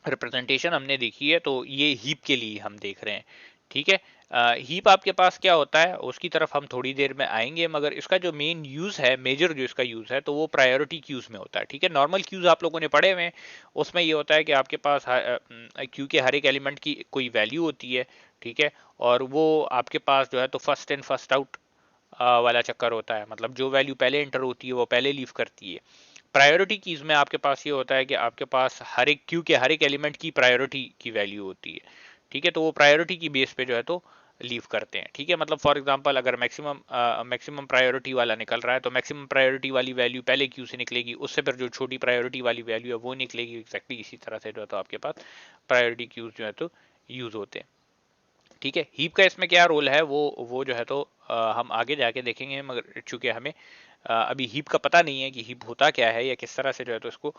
रिप्रेजेंटेशन हमने देखी है, तो ये हीप के लिए हम देख रहे हैं। ठीक है, हीप आपके पास क्या होता है उसकी तरफ हम थोड़ी देर में आएंगे, मगर इसका जो मेन यूज है, मेजर जो इसका यूज है, तो वो प्रायोरिटी क्यूज में होता है। ठीक है, नॉर्मल क्यूज आप लोगों ने पढ़े हुए हैं, उसमें ये होता है कि आपके पास क्यू के हर एक एलिमेंट की कोई वैल्यू होती है। ठीक है, और वो आपके पास जो है तो फर्स्ट इन फर्स्ट आउट वाला चक्कर होता है। मतलब जो वैल्यू पहले एंटर होती है वो पहले लीव करती है। प्रायोरिटी कीज में आपके पास ये होता है कि आपके पास हर एक क्यू के हर एक एलिमेंट की प्रायोरिटी की वैल्यू होती है। ठीक है, तो वो प्रायोरिटी की बेस पे जो है तो लीव करते हैं। ठीक है, मतलब फॉर एग्जांपल अगर मैक्सिमम प्रायोरिटी वाला निकल रहा है तो मैक्सिमम प्रायोरिटी वाली वैल्यू पहले क्यू से निकलेगी, उससे फिर जो छोटी प्रायोरिटी वाली वैल्यू है वो निकलेगी। एक्जैक्टली इसी तरह से जो है तो आपके पास प्रायोरिटी क्यूज जो है तो यूज होते हैं। ठीक है, हीप का इसमें क्या रोल है वो जो है तो हम आगे जाके देखेंगे, मगर चूंकि हमें अभी हीप का पता नहीं है कि हीप होता क्या है या किस तरह से जो है तो इसको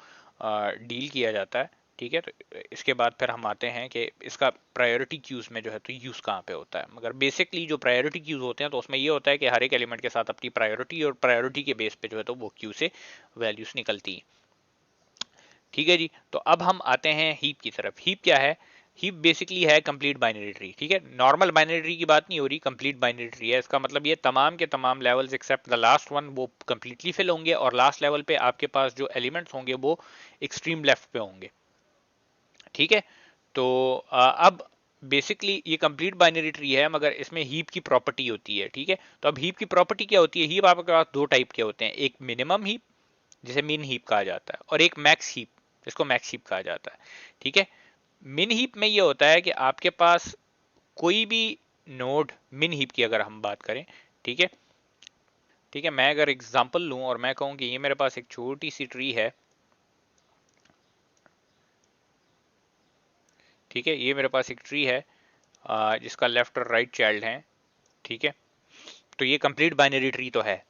डील किया जाता है। ठीक है, तो इसके बाद फिर हम आते हैं कि इसका प्रायोरिटी क्यूज में जो है तो यूज कहाँ पे होता है। मगर बेसिकली जो प्रायोरिटी क्यूज होते हैं तो उसमें ये होता है कि हर एक एलिमेंट के साथ अपनी प्रायोरिटी, और प्रायोरिटी के बेस पे जो है तो वो क्यू से वैल्यूज निकलती हैं। ठीक है जी, तो अब हम आते हैं हीप की तरफ। हीप क्या है? हीप बेसिकली है कंप्लीट बाइनरी ट्री। ठीक है, नॉर्मल बाइनरी ट्री की बात नहीं हो रही, कंप्लीट बाइनरी ट्री है। इसका मतलब ये तमाम के तमाम levels except the last one वो कंप्लीटली फिल होंगे, और लास्ट लेवल पे आपके पास जो एलिमेंट्स होंगे वो एक्सट्रीम लेफ्ट पे होंगे। ठीक है, तो अब बेसिकली ये कंप्लीट बाइनरी ट्री है, मगर इसमें हीप की प्रॉपर्टी होती है, ठीक है। तो अब हीप की प्रॉपर्टी क्या होती है, हीप आपके पास दो टाइप के होते हैं, एक मिनिमम हीप जिसे मिन हीप कहा जाता है, और एक मैक्स हीप जिसको मैक्स हीप कहा जाता है, ठीक है। मिन हीप में ये होता है कि आपके पास कोई भी नोड, मिन हीप की अगर हम बात करें, ठीक है, ठीक है, मैं अगर एग्जांपल लूं और मैं कहूं कि ये मेरे पास एक छोटी सी ट्री है, ठीक है, ये मेरे पास एक ट्री है जिसका लेफ्ट और राइट चाइल्ड है, ठीक है। तो ये कंप्लीट बाइनरी ट्री तो है,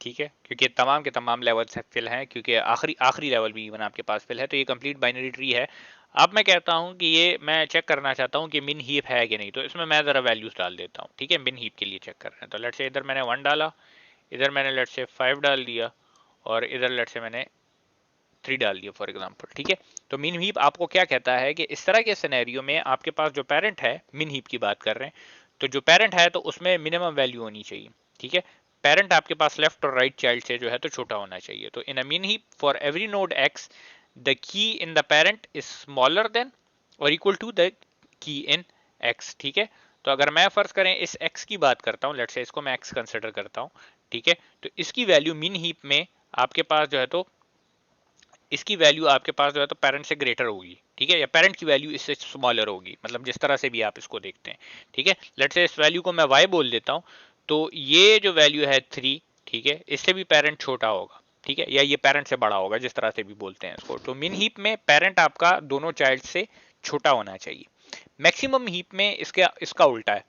ठीक है, क्योंकि तमाम के तमाम लेवल फिल हैं, क्योंकि आखिरी आखिरी लेवल भी इवन आपके पास फिल है, तो ये कंप्लीट बाइनरी ट्री है। अब मैं कहता हूं कि ये मैं चेक करना चाहता हूं कि मिन हीप है कि नहीं, तो इसमें मैं ज़रा वैल्यूज डाल देता हूं, ठीक है, मिन हीप के लिए चेक कर रहे हैं। तो लेट से इधर मैंने 1 डाला, इधर मैंने लेट से 5 डाल दिया, और इधर लेट से मैंने 3 डाल दिया फॉर एग्जांपल, ठीक है। तो मिन हीप आपको क्या कहता है कि इस तरह के सिनेरियो में आपके पास जो पेरेंट है, मिन हीप की बात कर रहे हैं, तो जो पेरेंट है तो उसमें मिनिमम वैल्यू होनी चाहिए, ठीक है। पेरेंट आपके पास लेफ्ट और राइट चाइल्ड से जो है तो छोटा होना चाहिए। तो in a min heap for every node X the key in the parent is smaller than और equal to the key in x, ठीक है। तो अगर मैं फर्ज करें इस x की बात करता हूं, लेट से इसको मैं x कंसिडर करता हूं, ठीक है, तो इसकी वैल्यू मिन हीप में आपके पास जो है तो इसकी वैल्यू आपके पास जो है तो पेरेंट से ग्रेटर होगी, ठीक है, या पेरेंट की वैल्यू इससे स्मॉलर होगी, मतलब जिस तरह से भी आप इसको देखते हैं, ठीक है। लेट से इस वैल्यू को मैं y बोल देता हूं, तो ये जो वैल्यू है 3, ठीक है, इससे भी पेरेंट छोटा होगा, ठीक है, या ये पेरेंट से बड़ा होगा, जिस तरह से भी बोलते हैं इसको। तो मिन हीप में पेरेंट आपका दोनों चाइल्ड से छोटा होना चाहिए। मैक्सिमम हीप में इसका उल्टा है,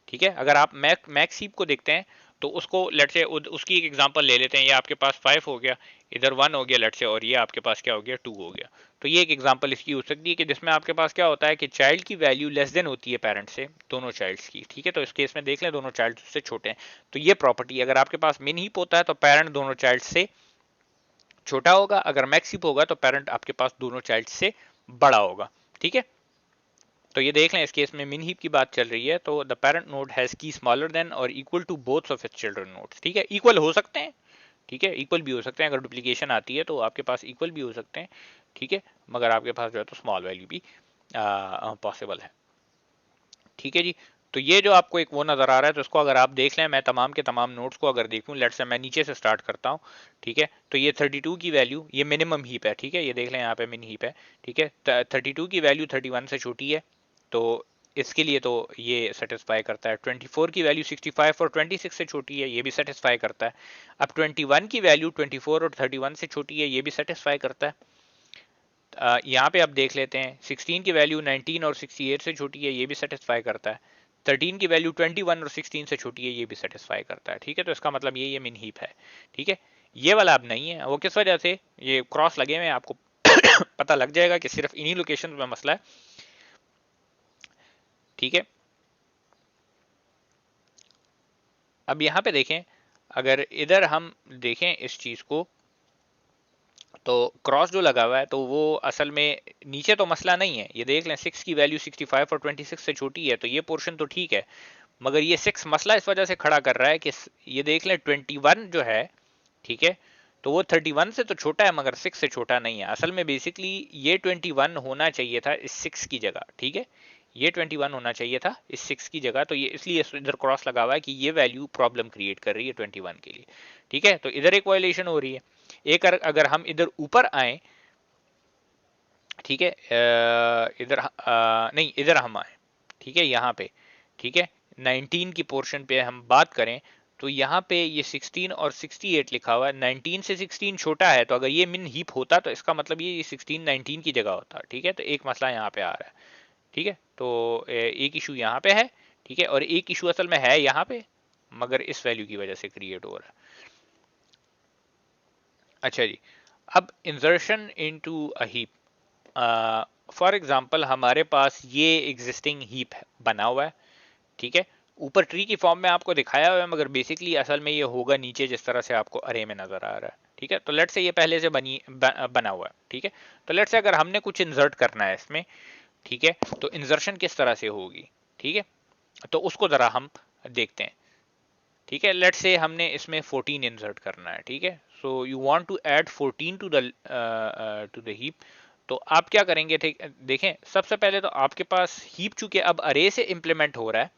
ठीक है। अगर आप मैक्स हीप को देखते हैं तो उसको लेट से उसकी एक एग्जांपल ले लेते हैं, ये आपके पास 5 हो गया, इधर 1 हो गया लेट से, और ये आपके पास क्या हो गया 2 हो गया। तो ये एक एग्जांपल इसकी हो सकती है कि जिसमें आपके पास क्या होता है कि चाइल्ड की वैल्यू लेस देन होती है पेरेंट से, दोनों चाइल्ड्स की, ठीक है। तो इस केस में देख लें दोनों चाइल्ड से छोटे हैं, तो ये प्रॉपर्टी अगर आपके पास मिन हीप होता है तो पेरेंट दोनों चाइल्ड से छोटा होगा, अगर मैक्स हीप होगा तो पेरेंट आपके पास दोनों चाइल्ड से बड़ा होगा, ठीक है। तो ये देख लें इस केस में मिन हीप की बात चल रही है, तो the parent node has key smaller than और equal to both of its children nodes, ठीक है। इक्वल हो सकते हैं, ठीक है, इक्वल भी हो सकते हैं, अगर डुप्लीकेशन आती है तो आपके पास इक्वल भी हो सकते हैं, ठीक है, मगर आपके पास जो है तो स्मॉल वैल्यू भी पॉसिबल है, ठीक है जी। तो ये जो आपको एक वो नजर आ रहा है, तो इसको अगर आप देख लें, मैं तमाम के तमाम नोट्स को अगर देखूं, लेट से मैं नीचे से स्टार्ट करता हूं, ठीक है। तो ये 32 की वैल्यू ये मिनिमम हीप है, ठीक है, ये देख लें यहाँ पे मिन हीप है, ठीक है। 32 की वैल्यू 31 से छोटी है, तो इसके लिए तो ये सेटिस्फाई करता है। 24 की वैल्यू 65 और 26 से छोटी है, ये भी सेटिस्फाई करता है। अब 21 की वैल्यू 24 और 31 से छोटी है, ये भी सेटिस्फाई करता है। यहाँ पे आप देख लेते हैं 16 की वैल्यू 19 और 68 से छोटी है, ये भी सेटिस्फाई करता है। 13 की वैल्यू 21 और 16 से छोटी है, ये भी सेटिस्फाई करता है, ठीक है। तो इसका मतलब ये मिन हीप है, ठीक है। ये वाला अब नहीं है, वो किस वजह से, ये क्रॉस लगे हुए हैं, आपको पता लग जाएगा कि सिर्फ इन्हीं लोकेशन में मसला है, ठीक है। अब यहाँ पे देखें, अगर इधर हम देखें इस चीज को, तो क्रॉस जो लगा हुआ है तो वो असल में नीचे तो मसला नहीं है, ये देख लें 6 की वैल्यू 65 और 26 से छोटी है, तो ये पोर्शन तो ठीक है, मगर ये 6 मसला इस वजह से खड़ा कर रहा है कि ये देख लें 21 जो है, ठीक है, तो वो 31 से तो छोटा है मगर 6 से छोटा नहीं है। असल में बेसिकली ये 21 होना चाहिए था इस 6 की जगह, ठीक है, ये 21 होना चाहिए था इस 6 की जगह, तो ये इसलिए इधर क्रॉस लगा हुआ है कि ये वैल्यू प्रॉब्लम क्रिएट कर रही है 21 के लिए, ठीक है। तो इधर एक वायलेशन हो रही है। एक अगर हम इधर ऊपर आए, ठीक है, इधर नहीं इधर हम आए, ठीक है, यहाँ पे, ठीक है, 19 की पोर्शन पे हम बात करें, तो यहाँ पे ये 16 और 68 लिखा हुआ है, 19 से 16 छोटा है, तो अगर ये मिन हीप होता तो इसका मतलब ये 16 19 की जगह होता, ठीक है। तो एक मसला यहाँ पे आ रहा है, ठीक है। तो एक इशू यहाँ पे है, ठीक है, और एक इशू असल में है यहाँ पे, मगर इस वैल्यू की वजह से क्रिएट हो रहा है। अच्छा जी, अब insertion into a heap, for example हमारे पास ये एग्जिस्टिंग हीप बना हुआ है, ठीक है, ऊपर ट्री की फॉर्म में आपको दिखाया हुआ है, मगर बेसिकली असल में ये होगा नीचे जिस तरह से आपको अरे में नजर आ रहा है, ठीक है। तो लेट से ये पहले से बना हुआ है, ठीक है। तो लेट से अगर हमने कुछ इंसर्ट करना है इसमें, ठीक है, तो इंसर्शन किस तरह से होगी, ठीक है, तो उसको जरा हम देखते हैं, ठीक है। लेट से हमने इसमें 14 इंसर्ट करना है, ठीक है। So you want to add 14 to the heap, तो आप क्या करेंगे, देखें सबसे पहले तो आपके पास हीप चूंकि अब अरे से इंप्लीमेंट हो रहा है,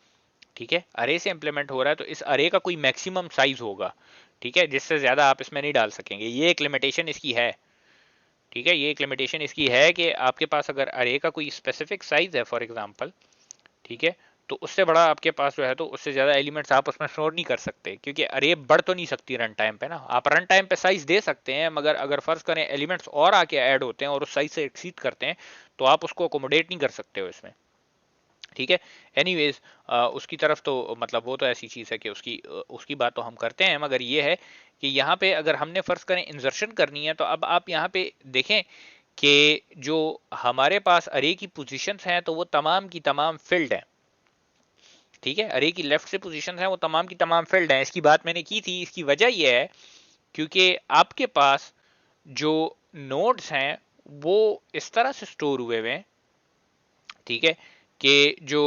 ठीक है, अरे से इंप्लीमेंट हो रहा है, तो इस अरे का कोई मैक्सिमम साइज होगा, ठीक है, जिससे ज्यादा आप इसमें नहीं डाल सकेंगे, ये एक लिमिटेशन इसकी है, ठीक है, ये एक लिमिटेशन इसकी है कि आपके पास अगर अरे का कोई स्पेसिफिक साइज है फॉर एग्जांपल, ठीक है, तो उससे बड़ा आपके पास जो है तो उससे ज्यादा एलिमेंट्स आप उसमें स्टोर नहीं कर सकते, क्योंकि अरे बढ़ तो नहीं सकती रन टाइम पे ना, आप रन टाइम पे साइज दे सकते हैं, मगर अगर फर्ज करें एलिमेंट्स और आके ऐड होते हैं और उस साइज से एक्सीड करते हैं, तो आप उसको अकोमोडेट नहीं कर सकते हो इसमें, ठीक है। एनीवेज उसकी तरफ तो मतलब वो तो ऐसी चीज है कि उसकी बात तो हम करते हैं, मगर ये है कि यहाँ पे अगर हमने फर्ज करें इंसर्शन करनी है, तो अब आप यहाँ पे देखें कि जो हमारे पास अरे की पोजीशंस हैं तो वो तमाम की तमाम फिल्ड है, ठीक है, अरे की लेफ्ट से पोजीशन है वो तमाम की तमाम फिल्ड है, इसकी बात मैंने की थी, इसकी वजह यह है क्योंकि आपके पास जो नोड्स हैं वो इस तरह से स्टोर हुए हुए हैं, ठीक है, कि जो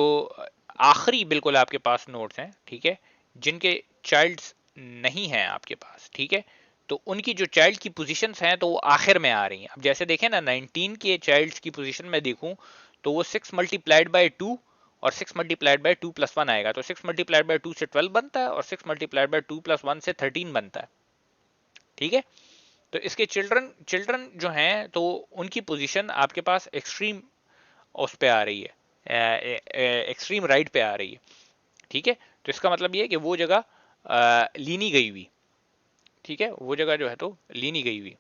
आखिरी बिल्कुल आपके पास नोड्स हैं, ठीक है, जिनके चाइल्ड्स नहीं हैं आपके पास, ठीक है, तो उनकी जो चाइल्ड की पोजीशंस हैं तो वो आखिर में आ रही हैं। अब जैसे देखें ना 19 के चाइल्ड्स की पोजीशन में देखूं तो वो 6 मल्टीप्लाइड बाय 2 और 6 मल्टीप्लाइड बाय 2 प्लस 1 आएगा, तो 6 मल्टीप्लाइड बाय 2 से 12 बनता है और 6 मल्टीप्लाइड बाय 2 प्लस 1 से 13 बनता है, ठीक है। तो इसके चिल्ड्रन चिल्ड्रन जो हैं तो उनकी पोजीशन आपके पास एक्सट्रीम उस पे आ रही है, एक्सट्रीम राइट पे आ रही है, ठीक है, तो इसका मतलब ये है कि वो जगह ली नहीं गई हुई, ठीक है, वो जगह जो है तो ली नहीं गई हुई,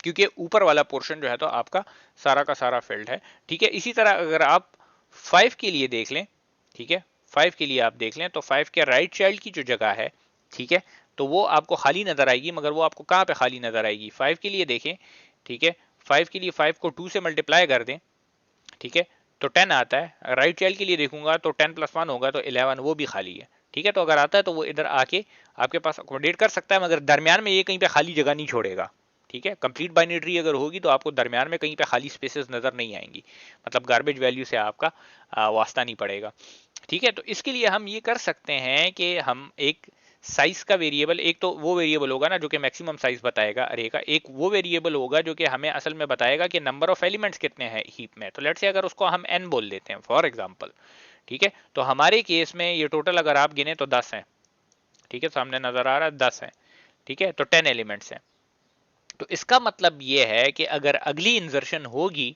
क्योंकि ऊपर वाला पोर्शन जो है तो आपका सारा का सारा फील्ड है, ठीक है। इसी तरह अगर आप 5 के लिए देख लें, ठीक है, 5 के लिए आप देख लें तो 5 के राइट चाइल्ड की जो जगह है, ठीक है, तो वो आपको खाली नजर आएगी, मगर वो आपको कहाँ पे खाली नजर आएगी, 5 के लिए देखें, ठीक है, 5 के लिए 5 को 2 से मल्टीप्लाई कर दें, ठीक है, तो 10 आता है, राइट चाइल्ड के लिए देखूंगा तो 10 प्लस 1 होगा तो 11, वो भी खाली है, ठीक है, तो अगर आता है तो वो इधर आके आपके पास अकोमोडेट कर सकता है, मगर दरमियान में ये कहीं पे खाली जगह नहीं छोड़ेगा, ठीक है। कंप्लीट बाइनरी ट्री अगर होगी तो आपको दरमियान में कहीं पे खाली स्पेसेस नजर नहीं आएंगी, मतलब गार्बेज वैल्यू से आपका वास्ता नहीं पड़ेगा, ठीक है। तो इसके लिए हम ये कर सकते हैं कि हम एक साइज का वेरिएबल, एक तो वो वेरिएबल होगा ना जो कि मैक्सिमम साइज बताएगा अरे का, एक वो वेरिएबल होगा जो कि हमें असल में बताएगा कि नंबर ऑफ एलिमेंट्स कितने हैं हीप में, तो लेट्स से अगर उसको हम n बोल देते हैं फॉर एग्जांपल, ठीक है, तो हमारे केस में ये टोटल अगर आप गिने तो 10 है, ठीक है, सामने नजर आ रहा है 10 है, ठीक है, तो 10 एलिमेंट्स हैं, तो इसका मतलब ये है कि अगर अगली इंसर्शन होगी,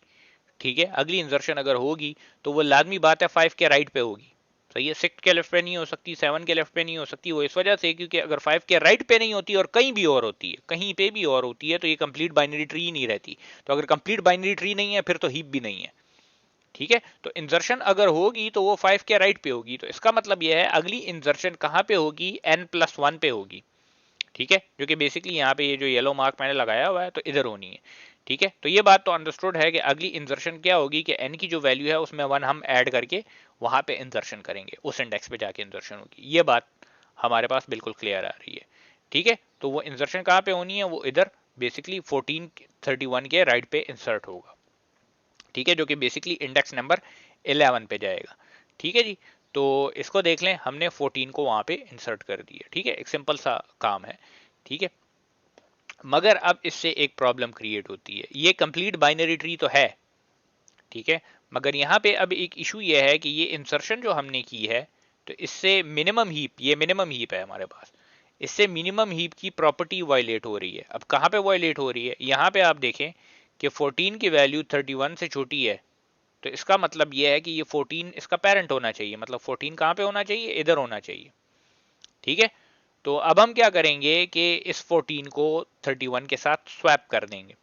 ठीक है, अगली इंसर्शन अगर होगी तो वो लाजमी बात है 5 के राइट पे होगी, सही है, 6 के लेफ्ट पे नहीं हो सकती, 7 के लेफ्ट पे नहीं हो सकती, वो इस वजह से क्योंकि अगर 5 के राइट पे नहीं होती और कहीं भी और होती है, कहीं पे भी और होती है, तो ये कंप्लीट बाइनरी ट्री नहीं रहती, तो अगर कंप्लीट बाइनरी ट्री नहीं है फिर तो हीप भी नहीं है, ठीक है। तो इंसर्शन अगर होगी तो वो 5 के राइट पे होगी, तो इसका मतलब यह है अगली इंसर्शन कहां पे होगी, n+1 पे होगी, ठीक है, जो कि बेसिकली यहाँ पे ये जो येलो मार्क मैंने लगाया हुआ है तो इधर होनी है, ठीक है। तो ये बात तो अंडरस्टूड है कि अगली इंसर्शन क्या होगी कि n की जो वैल्यू है उसमें 1 हम ऐड करके वहां पे इंसर्शन करेंगे, उस इंडेक्स पे जाके इंसर्शन होगी, ये बात हमारे पास बिल्कुल क्लियर आ रही है, ठीक है। तो वो इंसर्शन कहाँ पे होनी है, वो इधर बेसिकली 1431 के राइट पे इंसर्ट होगा, ठीक है, जो कि बेसिकली इंडेक्स नंबर 11 पे जाएगा, ठीक है जी। तो इसको देख लें, हमने 14 को वहां पे इंसर्ट कर दिया, ठीक है, एक सिंपल सा काम है, ठीक है। मगर अब इससे एक प्रॉब्लम क्रिएट होती है, ये कंप्लीट बाइनरी ट्री तो है, ठीक है, मगर यहाँ पे अब एक इशू ये है कि ये इंसर्शन जो हमने की है तो इससे मिनिमम हीप, ये मिनिमम हीप है हमारे पास, इससे मिनिमम हीप की प्रॉपर्टी वायलेट हो रही है। अब कहाँ पे वायलेट हो रही है, यहाँ पे आप देखें कि 14 की वैल्यू 31 से छोटी है, तो इसका मतलब यह है कि ये 14 इसका पेरेंट होना चाहिए, मतलब 14 कहाँ पे होना चाहिए, इधर होना चाहिए, ठीक है। तो अब हम क्या करेंगे कि इस 14 को 31 के साथ स्वैप कर देंगे,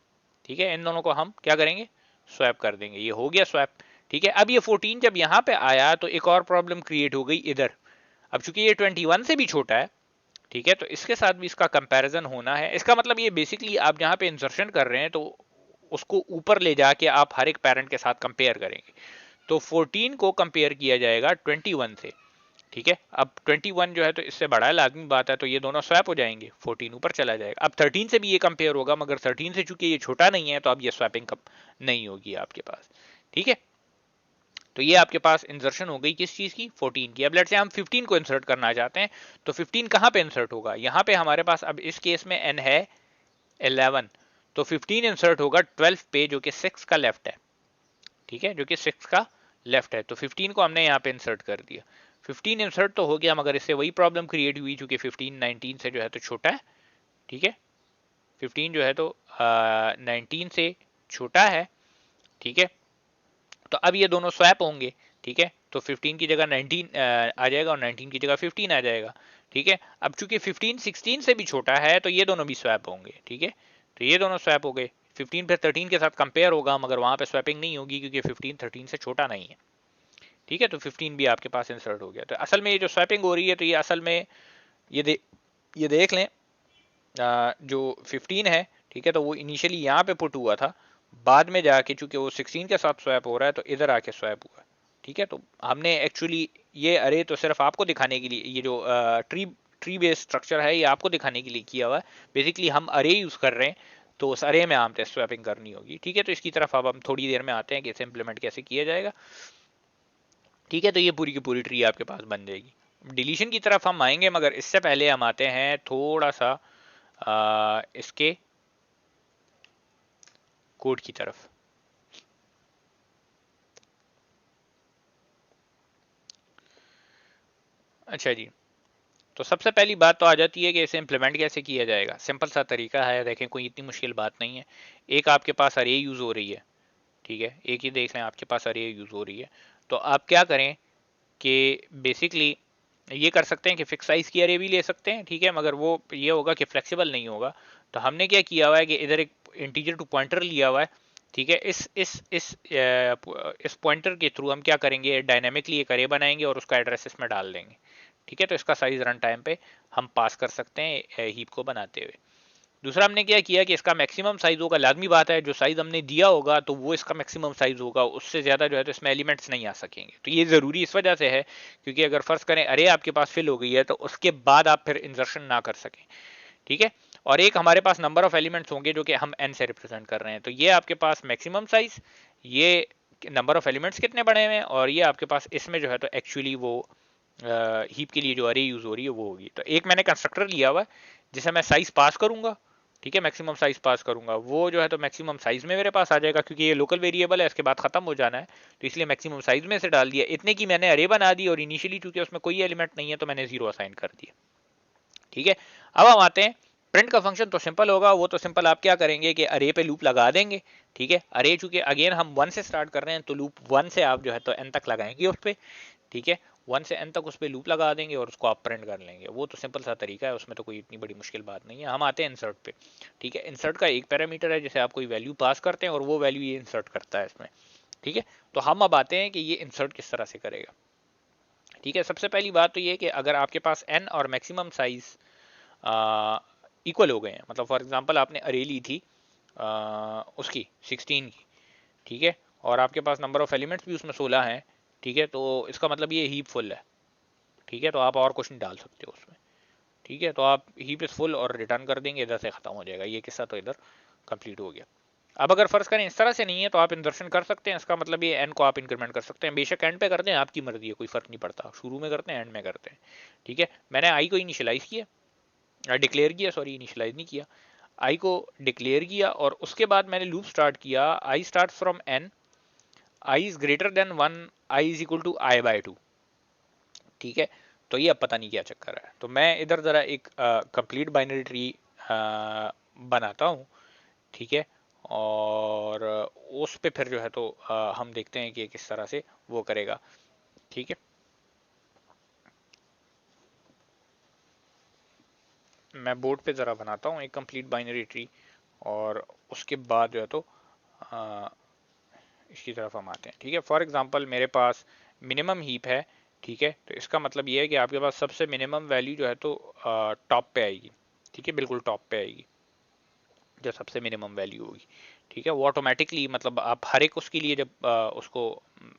ठीक है, इन दोनों को हम क्या करेंगे, स्वैप कर देंगे, ये हो गया स्वैप, ठीक है। अब ये 14 जब यहाँ पे आया तो एक और प्रॉब्लम क्रिएट हो गई इधर, अब चूंकि ये 21 से भी छोटा है, ठीक है, तो इसके साथ भी इसका कंपैरिजन होना है, इसका मतलब ये बेसिकली आप जहाँ पे इंसर्शन कर रहे हैं तो उसको ऊपर ले जाके आप हर एक पेरेंट के साथ कंपेयर करेंगे, तो 14 को कंपेयर किया जाएगा 21 से, ठीक है। अब 21 जो है तो इससे बड़ा है, लाजमी बात है, तो ये दोनों स्वैप हो जाएंगे, 14 ऊपर चला जाएगा। अब 13 से भी ये कंपेयर होगा, मगर 13 से चूंकि ये छोटा नहीं है तो अब ये स्वैपिंग कब नहीं होगी आपके पास, ठीक है। तो ये आपके पास इंसर्शन हो गई किस चीज की, 14 की। अब लेट्स से हम 15 को इंसर्ट करना चाहते हैं, तो 15 कहां पे इंसर्ट होगा, यहां पे हमारे पास अब इस केस में n है 11, तो 15 इंसर्ट होगा 12 पे जो कि 6 का लेफ्ट है, ठीक है, जो कि 6 का लेफ्ट है। तो 15 को हमने यहाँ पे इंसर्ट कर दिया। 15 इंसर्ट तो हो गया, मगर इससे वही प्रॉब्लम क्रिएट हुई चूंकि 15 19 से जो है तो छोटा है, ठीक है। 15 जो है तो 19 से छोटा है, ठीक है। तो अब ये दोनों स्वैप होंगे, ठीक है। तो 15 की जगह 19 आ जाएगा और 19 की जगह 15 आ जाएगा, ठीक है। अब चूंकि 15 16 से भी छोटा है तो ये दोनों भी स्वैप होंगे, ठीक है। तो ये दोनों स्वैप हो गए। 15 फिर 13 के साथ कंपेयर होगा, मगर वहां पे स्वैपिंग नहीं होगी क्योंकि 15 13 से छोटा नहीं है, ठीक है। तो 15 भी आपके पास इंसर्ट हो गया। तो असल में ये जो स्वैपिंग हो रही है, तो ये असल में ये देख लें, जो 15 है, ठीक है, तो वो इनिशियली यहाँ पे पुट हुआ था, बाद में जाके चूंकि वो 16 के साथ स्वैप हो रहा है तो इधर आके स्वैप हुआ, ठीक है। तो हमने एक्चुअली ये अरे तो सिर्फ आपको दिखाने के लिए, ये जो ट्री ट्री बेस्ड स्ट्रक्चर है ये आपको दिखाने के लिए किया हुआ है। बेसिकली हम अरे यूज कर रहे हैं, तो उस अरे में हम टेस्ट स्वैपिंग करनी होगी, ठीक है। तो इसकी तरफ अब हम थोड़ी देर में आते हैं कि इसे इंप्लीमेंट कैसे किया जाएगा, ठीक है। तो ये पूरी की पूरी ट्री आपके पास बन जाएगी। डिलीशन की तरफ हम आएंगे, मगर इससे पहले हम आते हैं थोड़ा सा इसके कोड की तरफ। अच्छा जी, तो सबसे पहली बात तो आ जाती है कि इसे इम्प्लीमेंट कैसे किया जाएगा। सिंपल सा तरीका है, देखें, कोई इतनी मुश्किल बात नहीं है। एक आपके पास अरे यूज हो रही है, ठीक है, एक ही देख लें आपके पास अरे यूज हो रही है। तो आप क्या करें कि बेसिकली ये कर सकते हैं कि फिक्स साइज की अरे भी ले सकते हैं, ठीक है, मगर वो ये होगा कि फ्लेक्सिबल नहीं होगा। तो हमने क्या किया हुआ है कि इधर एक इंटीजर टू पॉइंटर लिया हुआ है, ठीक है। इस पॉइंटर के थ्रू हम क्या करेंगे, डायनेमिकली एक अरे बनाएंगे और उसका एड्रेस इसमें डाल देंगे, ठीक है। तो इसका साइज रन टाइम पे हम पास कर सकते हैं हीप को बनाते हुए। दूसरा हमने क्या किया कि इसका मैक्सिमम साइज होगा, लाजमी बात है, जो साइज हमने दिया होगा तो वो इसका मैक्सिमम साइज होगा, उससे ज्यादा जो है तो इसमें एलिमेंट्स नहीं आ सकेंगे। तो ये जरूरी इस वजह से है क्योंकि अगर फर्ज करें अरे आपके पास फिल हो गई है तो उसके बाद आप फिर इंसर्शन ना कर सकें, ठीक है। और एक हमारे पास नंबर ऑफ एलिमेंट्स होंगे जो कि हम एन से रिप्रेजेंट कर रहे हैं। तो ये आपके पास मैक्सिमम साइज, ये नंबर ऑफ एलिमेंट्स कितने बने हुए हैं, और ये आपके पास इसमें जो है तो एक्चुअली वो हीप के लिए जो अरे यूज हो रही है वो होगी। तो एक मैंने कंस्ट्रक्टर लिया हुआ है जिसे मैं साइज पास करूंगा, ठीक है, मैक्सिमम साइज पास करूंगा, वो जो है तो मैक्सिमम साइज में मेरे पास आ जाएगा क्योंकि ये लोकल वेरिएबल है, इसके बाद खत्म हो जाना है। तो इसलिए मैक्सिमम साइज में से डाल दिया, इतने की मैंने अरे बना दी, और इनिशियली चूंकि उसमें कोई एलिमेंट नहीं है तो मैंने 0 असाइन कर दिया, ठीक है। अब हम आते हैं प्रिंट का फंक्शन। तो सिंपल होगा, वो तो सिंपल आप क्या करेंगे कि अरे पे लूप लगा देंगे, ठीक है। अरे चूंकि अगेन हम 1 से स्टार्ट कर रहे हैं तो लूप 1 से आप जो है तो एन तक लगाएंगे उस पर, ठीक है। 1 से एन तक उस पर लूप लगा देंगे और उसको आप प्रिंट कर लेंगे। वो तो सिंपल सा तरीका है, उसमें तो कोई इतनी बड़ी मुश्किल बात नहीं है। हम आते हैं इंसर्ट पे, ठीक है। इंसर्ट का एक पैरामीटर है जिसे आप कोई वैल्यू पास करते हैं और वो वैल्यू ये इंसर्ट करता है इसमें, ठीक है। तो हम अब आते हैं कि ये इंसर्ट किस तरह से करेगा, ठीक है। सबसे पहली बात तो ये कि अगर आपके पास एन और मैक्सिमम साइज इक्वल हो गए हैं, मतलब फॉर एग्जांपल आपने अरे ली थी उसकी 16 की, ठीक है, और आपके पास नंबर ऑफ एलिमेंट्स भी उसमें 16 हैं, ठीक है। तो इसका मतलब ये हीप फुल है, ठीक है। तो आप और कुछ नहीं डाल सकते हो उसमें, ठीक है। तो आप हीप इज फुल और रिटर्न कर देंगे, इधर से खत्म हो जाएगा ये किस्सा, तो इधर कंप्लीट हो गया। अब अगर फर्ज करें इस तरह से नहीं है तो आप इंसर्शन कर सकते हैं, इसका मतलब ये एन को आप इंक्रीमेंट कर सकते हैं, बेशक एंड पे करते हैं, आपकी मर्जी है, कोई फर्क नहीं पड़ता, शुरू में करते हैं एंड में करते हैं, ठीक है। मैंने आई को इनिशियलाइज किया, डिक्लेयर किया, सॉरी इनिशियलाइज नहीं किया, आई को डिक्लेयर किया, और उसके बाद मैंने लूप स्टार्ट किया, I start from N, I is greater than 1, I is equal to I by 2, ठीक है। तो ये अब पता नहीं क्या चक्कर है, तो मैं इधर जरा एक कंप्लीट बाइनरी ट्री बनाता हूँ, ठीक है। और उस पे फिर जो है तो हम देखते हैं कि किस तरह से वो करेगा, ठीक है। मैं बोर्ड पे ज़रा बनाता हूँ एक कंप्लीट बाइनरी ट्री, और उसके बाद जो है तो अ, इसकी तरफ हम आते हैं, ठीक है। फॉर एग्जांपल मेरे पास मिनिमम हीप है, ठीक है। तो इसका मतलब ये है कि आपके पास सबसे मिनिमम वैल्यू जो है तो टॉप पे आएगी, ठीक है, बिल्कुल टॉप पे आएगी जो सबसे मिनिमम वैल्यू होगी, ठीक है। वो ऑटोमेटिकली, मतलब आप हर एक उसके लिए जब उसको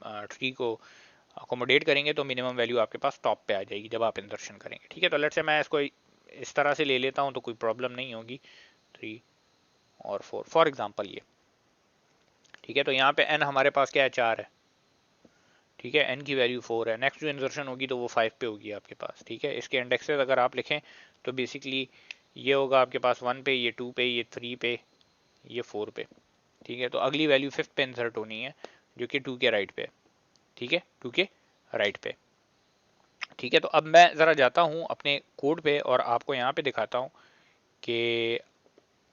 ट्री को अकोमोडेट करेंगे तो मिनिमम वैल्यू आपके पास टॉप पे आ जाएगी जब आप इंसर्शन करेंगे, ठीक है। तो लेट्स से मैं इसको इस तरह से ले लेता हूँ तो कोई प्रॉब्लम नहीं होगी, 3 और 4 फॉर एग्जांपल ये, ठीक है। तो यहाँ पे एन हमारे पास क्या है, 4 है, ठीक है, एन की वैल्यू 4 है। नेक्स्ट जो इंसर्शन होगी तो वो 5 पे होगी आपके पास, ठीक है। इसके इंडेक्सेस अगर आप लिखें तो बेसिकली ये होगा आपके पास 1 पे, ये 2 पे, ये 3 पे, ये 4 पे, ठीक है। तो अगली वैल्यू 5th पे इंसर्ट होनी है जो कि 2 के राइट पे, ठीक है, 2 के राइट पे, ठीक है। तो अब मैं ज़रा जाता हूँ अपने कोड पे और आपको यहाँ पे दिखाता हूँ कि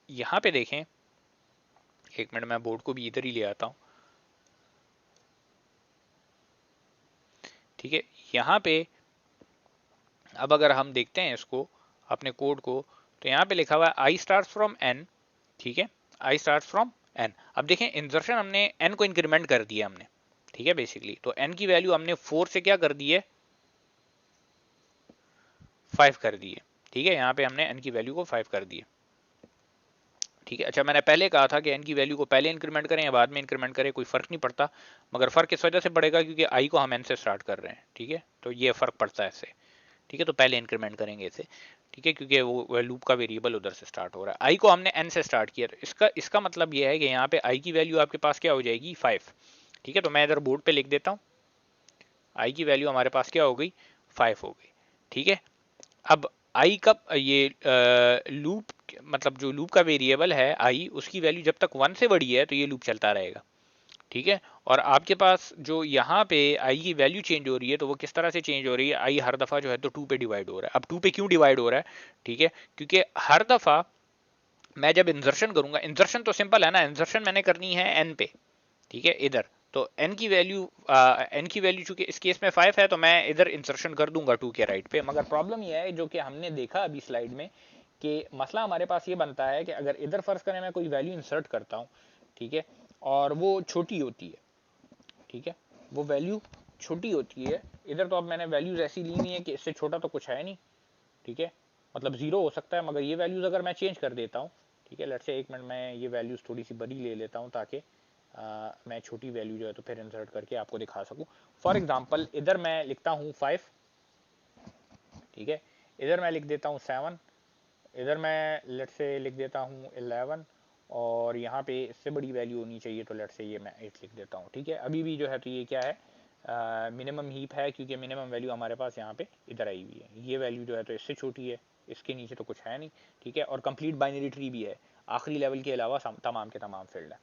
यहाँ पे देखें, एक मिनट मैं बोर्ड को भी इधर ही ले आता हूँ, ठीक है। यहाँ पे अब अगर हम देखते हैं इसको अपने कोड को, तो यहाँ पे लिखा हुआ है आई स्टार्ट फ्रॉम एन, ठीक है, आई स्टार्ट फ्रॉम एन। अब देखें इंसर्शन हमने एन को इंक्रीमेंट कर दिया हमने, ठीक है, बेसिकली तो एन की वैल्यू हमने 4 से क्या कर दी है, 5 कर दी है, ठीक है। यहाँ पे हमने एन की वैल्यू को 5 कर दी है, ठीक है। अच्छा, मैंने पहले कहा था कि एन की वैल्यू को पहले इंक्रीमेंट करें या बाद में इंक्रीमेंट करें कोई फर्क नहीं पड़ता, मगर फर्क इस वजह से पड़ेगा क्योंकि आई को हम एन से स्टार्ट कर रहे हैं, ठीक है, तो ये फर्क पड़ता है इससे, ठीक है। तो पहले इंक्रीमेंट करेंगे इसे, ठीक है, क्योंकि वो लूप का वेरिएबल उधर से स्टार्ट हो रहा है। आई को हमने एन से स्टार्ट किया, तो इसका मतलब ये है कि यहाँ पे आई की वैल्यू आपके पास क्या हो जाएगी, 5, ठीक है। तो मैं इधर बोर्ड पे लिख देता हूँ, आई की वैल्यू हमारे पास क्या हो गई, 5 हो गई, ठीक है। अब आई का ये लूप, मतलब जो लूप का वेरिएबल है आई, उसकी वैल्यू जब तक 1 से बड़ी है तो ये लूप चलता रहेगा, ठीक है। और आपके पास जो यहाँ पे आई की वैल्यू चेंज हो रही है, तो वो किस तरह से चेंज हो रही है, आई हर दफा जो है तो 2 पे डिवाइड हो रहा है। अब 2 पे क्यों डिवाइड हो रहा है, ठीक है, क्योंकि हर दफा मैं जब इंसर्शन करूंगा, इंसर्शन तो सिंपल है ना, इंसर्शन मैंने करनी है एन पे, ठीक है, इधर तो एन की वैल्यू चूंकि इस केस में 5 है तो मैं इधर इंसर्शन कर दूंगा 2 के राइट पे। मगर प्रॉब्लम यह है जो कि हमने देखा अभी स्लाइड में कि मसला हमारे पास ये बनता है कि अगर इधर फर्ज करें मैं कोई वैल्यू इंसर्ट करता हूँ, ठीक है, और वो छोटी होती है, ठीक है, वो वैल्यू छोटी होती है, इधर तो अब मैंने वैल्यूज ऐसी ली हुई है कि इससे छोटा तो कुछ है नहीं, ठीक है, मतलब जीरो हो सकता है, मगर ये वैल्यूज अगर मैं चेंज कर देता हूँ, ठीक है, लेट्स से एक मिनट मैं ये वैल्यूज थोड़ी सी बड़ी ले लेता हूँ ताकि मैं छोटी वैल्यू जो है तो फिर इंसर्ट करके आपको दिखा सकूँ। फॉर एग्जांपल इधर मैं लिखता हूँ 5, ठीक है, इधर मैं लिख देता हूँ 7, इधर मैं लेट्स से लिख देता हूँ 11, और यहाँ पे इससे बड़ी वैल्यू होनी चाहिए तो लेट्स से ये मैं 8 लिख देता हूँ, ठीक है। अभी भी जो है तो ये क्या है, मिनिमम हीप है क्योंकि मिनिमम वैल्यू हमारे पास यहाँ पे इधर आई हुई है, ये वैल्यू जो है तो इससे छोटी है, इसके नीचे तो कुछ है नहीं, ठीक है। और कंप्लीट बाइनरी ट्री भी है, आखिरी लेवल के अलावा तमाम के तमाम फील्ड है,